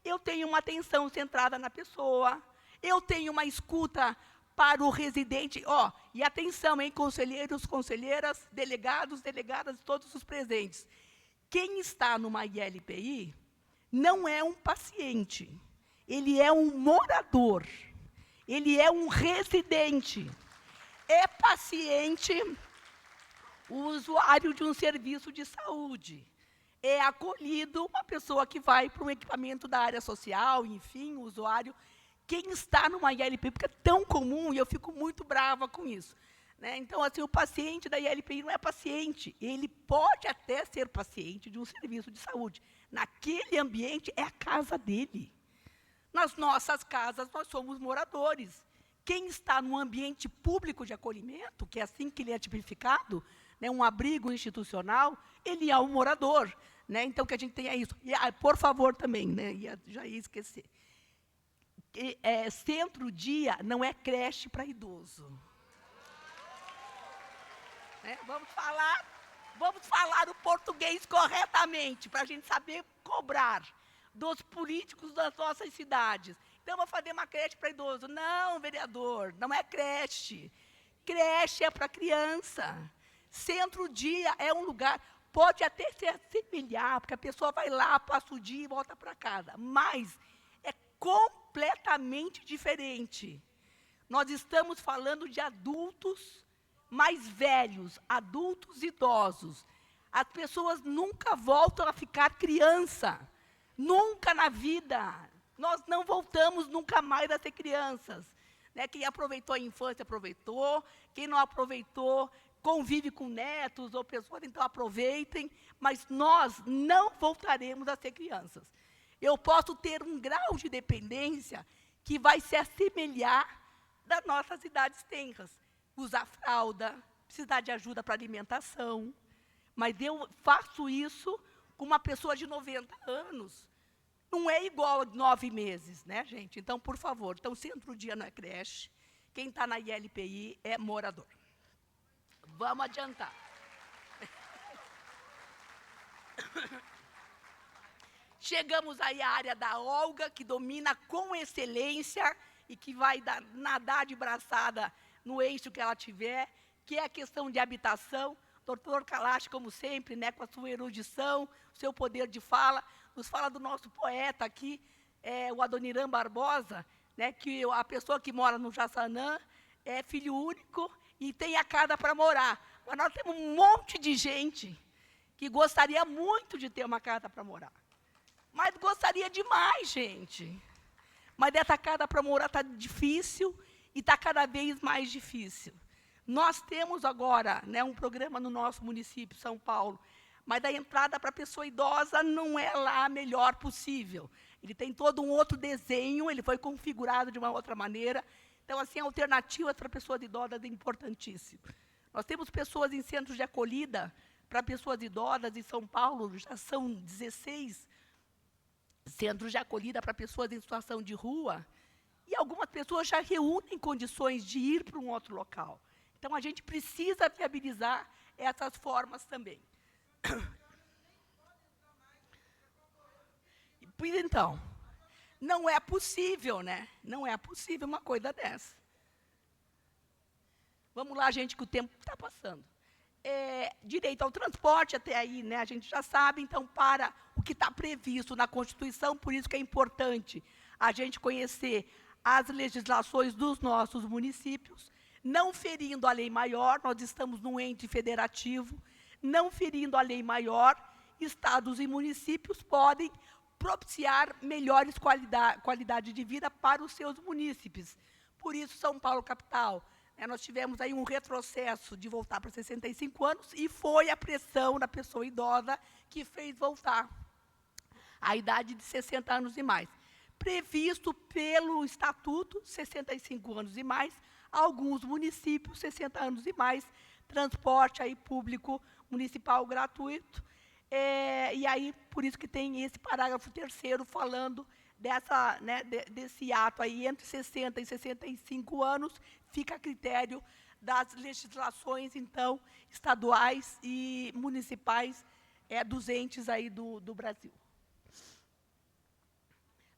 eu tenho uma atenção centrada na pessoa, eu tenho uma escuta para o residente, e atenção, hein, conselheiros, conselheiras, delegados, delegadas, todos os presentes. Quem está numa ILPI não é um paciente, ele é um morador, ele é um residente. É paciente, o usuário de um serviço de saúde. É acolhido uma pessoa que vai para um equipamento da área social, enfim, o usuário quem está numa ILPI, porque é tão comum, e eu fico muito brava com isso. Né? Então, assim, o paciente da ILPI não é paciente, ele pode até ser paciente de um serviço de saúde. Naquele ambiente, é a casa dele. Nas nossas casas, nós somos moradores. Quem está num ambiente público de acolhimento, que é assim que ele é tipificado, né, um abrigo institucional, ele é um morador. Né? Então, que a gente tenha isso. E, por favor, também, né, já ia esquecer. Centro-dia não é creche para idoso. Né? Vamos falar o português corretamente, para a gente saber cobrar dos políticos das nossas cidades. Então, vou fazer uma creche para idoso. Não, vereador, não é creche. Creche é para criança. Centro-dia é um lugar, pode até se assemelhar, porque a pessoa vai lá, passa o dia e volta para casa, mas é completamente diferente. Nós estamos falando de adultos mais velhos, adultos idosos. As pessoas nunca voltam a ficar criança. Nunca na vida. Nós não voltamos nunca mais a ser crianças. Né? Quem aproveitou a infância, aproveitou. Quem não aproveitou, convive com netos ou pessoas, então aproveitem. Mas nós não voltaremos a ser crianças. Eu posso ter um grau de dependência que vai se assemelhar das nossas idades tenras. Usar fralda, precisar de ajuda para alimentação. Mas eu faço isso com uma pessoa de 90 anos. Não é igual a 9 meses, né, gente? Então, por favor, então, centro-dia não é creche. Quem está na ILPI é morador. Vamos adiantar. Chegamos aí à área da Olga, que domina com excelência e que vai nadar de braçada no eixo que ela tiver, que é a questão de habitação. Doutor Kalash, como sempre, né, com a sua erudição, o seu poder de fala, nos fala do nosso poeta aqui, o Adoniran Barbosa, né, que a pessoa que mora no Jaçanã é filho único e tem a casa para morar. Mas nós temos um monte de gente que gostaria muito de ter uma casa para morar. Mas gostaria demais, gente. Mas dessa casa para morar está difícil e está cada vez mais difícil. Nós temos agora, né, um programa no nosso município, São Paulo, mas a entrada para a pessoa idosa não é lá a melhor possível. Ele tem todo um outro desenho, ele foi configurado de uma outra maneira. Então, assim, a alternativa para pessoas idosas é importantíssima. Nós temos pessoas em centros de acolhida para pessoas idosas, em São Paulo já são 16 centros de acolhida para pessoas em situação de rua, e algumas pessoas já reúnem condições de ir para um outro local. Então, a gente precisa viabilizar essas formas também. Pois então, não é possível, né? Não é possível uma coisa dessa. Vamos lá, gente, que o tempo está passando. Direito ao transporte, até aí, né, a gente já sabe, então, para o que está previsto na Constituição, por isso que é importante a gente conhecer as legislações dos nossos municípios, não ferindo a lei maior, nós estamos num ente federativo, não ferindo a lei maior, estados e municípios podem propiciar melhores qualidade de vida para os seus munícipes. Por isso, São Paulo, capital, nós tivemos aí um retrocesso de voltar para 65 anos e foi a pressão da pessoa idosa que fez voltar a idade de 60 anos e mais. Previsto pelo Estatuto, 65 anos e mais, alguns municípios, 60 anos e mais, transporte aí público municipal gratuito. E aí, por isso que tem esse parágrafo 3º falando dessa, né, desse ato aí, entre 60 e 65 anos, fica a critério das legislações, então, estaduais e municipais dos entes aí do Brasil.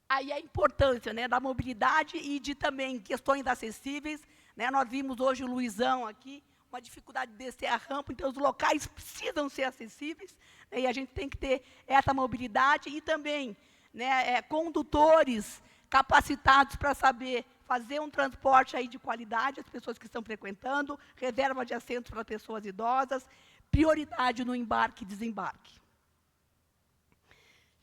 Aí a importância, né, da mobilidade e de também questões acessíveis, né, nós vimos hoje o Luizão aqui, uma dificuldade de descer a rampa, então os locais precisam ser acessíveis, né, e a gente tem que ter essa mobilidade e também, né, condutores capacitados para saber fazer um transporte aí de qualidade, as pessoas que estão frequentando, reserva de assentos para pessoas idosas, prioridade no embarque e desembarque.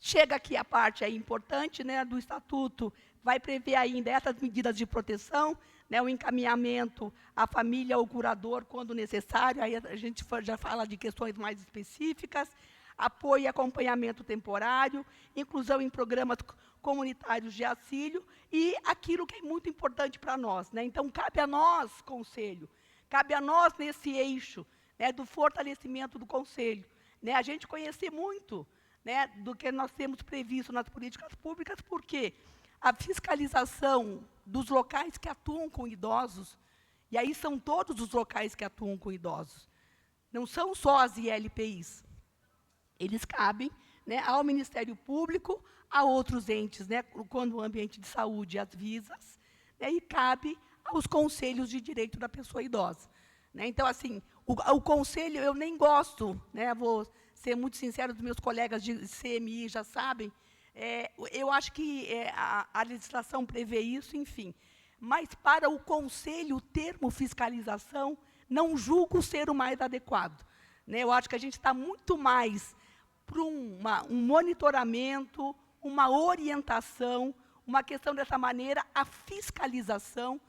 Chega aqui a parte aí importante, né, do Estatuto, vai prever ainda essas medidas de proteção, né, o encaminhamento à família ou curador quando necessário, aí a gente já fala de questões mais específicas, apoio e acompanhamento temporário, inclusão em programas comunitários de auxílio e aquilo que é muito importante para nós, né? Então, cabe a nós, Conselho, cabe a nós nesse eixo, né, do fortalecimento do Conselho, né, a gente conhecer muito, né, do que nós temos previsto nas políticas públicas, porque a fiscalização dos locais que atuam com idosos, e aí são todos os locais que atuam com idosos, não são só as ILPIs, eles cabem, né, ao Ministério Público, a outros entes, né, quando o ambiente de saúde, as visas, né, e cabe aos conselhos de direito da pessoa idosa. Né? Então, assim, o conselho, eu nem gosto, né, vou ser muito sincero, os meus colegas de CMI já sabem, eu acho que a legislação prevê isso, enfim, mas para o conselho, o termo fiscalização, não julgo ser o mais adequado. Né? Eu acho que a gente está muito mais para um monitoramento, uma orientação, uma questão dessa maneira, a fiscalização,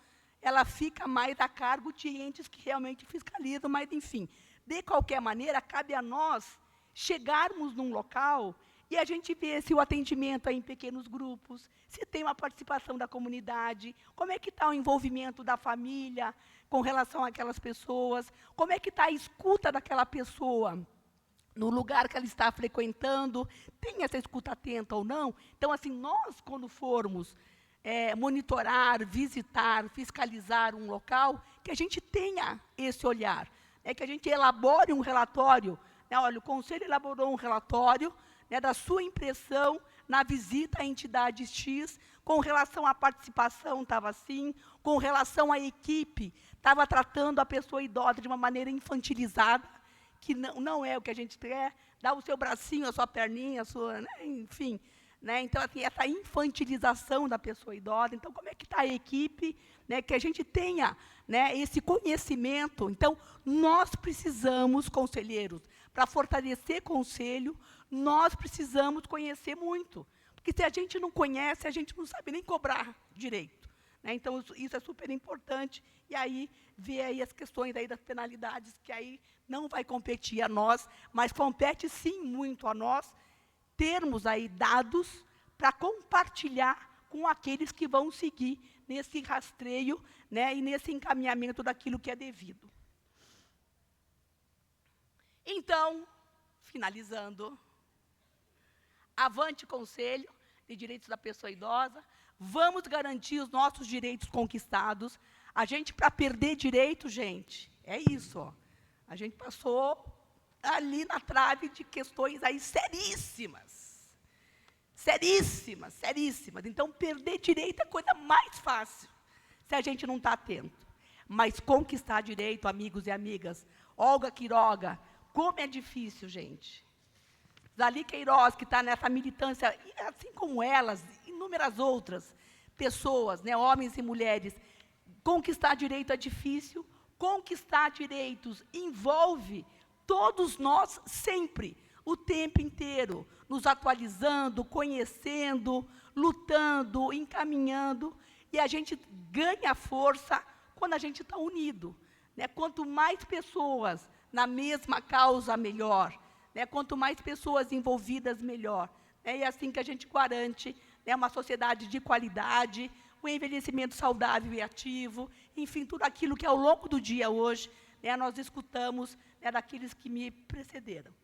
ela fica mais a cargo de entes que realmente fiscalizam, mas, enfim, de qualquer maneira, cabe a nós chegarmos num local e a gente ver se o atendimento é em pequenos grupos, se tem uma participação da comunidade, como é que está o envolvimento da família com relação àquelas pessoas, como é que está a escuta daquela pessoa no lugar que ela está frequentando, tem essa escuta atenta ou não. Então, assim, nós, quando formos monitorar, visitar, fiscalizar um local, que a gente tenha esse olhar, que a gente elabore um relatório. Né, olha, o Conselho elaborou um relatório, né, da sua impressão na visita à entidade X, com relação à participação estava assim, com relação à equipe, estava tratando a pessoa idosa de uma maneira infantilizada, que não é o que a gente quer, dá o seu bracinho, a sua perninha, a sua, né, enfim. Né, então, assim, essa infantilização da pessoa idosa. Então, como é que está a equipe, né, que a gente tenha, né, esse conhecimento. Então, nós precisamos, conselheiros, para fortalecer conselho, nós precisamos conhecer muito. Porque se a gente não conhece, a gente não sabe nem cobrar direito. Né, então, isso é super importante. E aí, ver aí as questões aí das penalidades, que aí não vai competir a nós, mas compete, sim, muito a nós, termos aí dados para compartilhar com aqueles que vão seguir nesse rastreio, né, e nesse encaminhamento daquilo que é devido. Então, finalizando, avante Conselho de Direitos da Pessoa Idosa, vamos garantir os nossos direitos conquistados. A gente, para perder direito, gente, é isso, ó. A gente passou ali na trave de questões aí seríssimas. Seríssimas, seríssimas. Então, perder direito é a coisa mais fácil, se a gente não está atento. Mas conquistar direito, amigos e amigas, Olga Quiroga, como é difícil, gente. Zali Queiroz, que está nessa militância, assim como elas, inúmeras outras pessoas, né, homens e mulheres, conquistar direito é difícil, conquistar direitos envolve todos nós sempre, o tempo inteiro, nos atualizando, conhecendo, lutando, encaminhando, e a gente ganha força quando a gente está unido. Né? Quanto mais pessoas na mesma causa, melhor. Né? Quanto mais pessoas envolvidas, melhor. Né? E é assim que a gente garante, né, uma sociedade de qualidade, um envelhecimento saudável e ativo, enfim, tudo aquilo que ao longo do dia hoje, né, nós escutamos, né, daqueles que me precederam.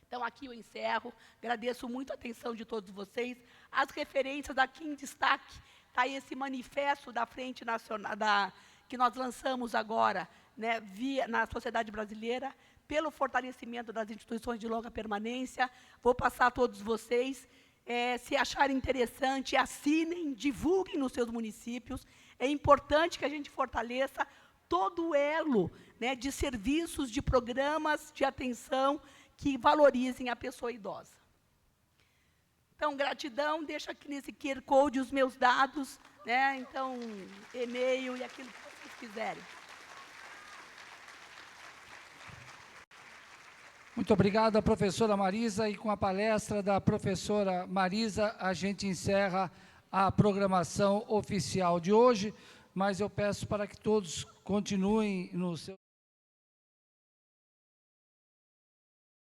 Então, aqui eu encerro, agradeço muito a atenção de todos vocês. As referências aqui em destaque, está esse manifesto da Frente Nacional, que nós lançamos agora, né, na sociedade brasileira, pelo fortalecimento das instituições de longa permanência. Vou passar a todos vocês. Se acharem interessante, assinem, divulguem nos seus municípios. É importante que a gente fortaleça todo o elo, né, de serviços, de programas de atenção que valorizem a pessoa idosa. Então, gratidão, deixo aqui nesse QR Code os meus dados, né, então, e-mail e aquilo que vocês quiserem. Muito obrigado, professora Marisa. E com a palestra da professora Marisa, a gente encerra a programação oficial de hoje, mas eu peço para que todos continuem no seu...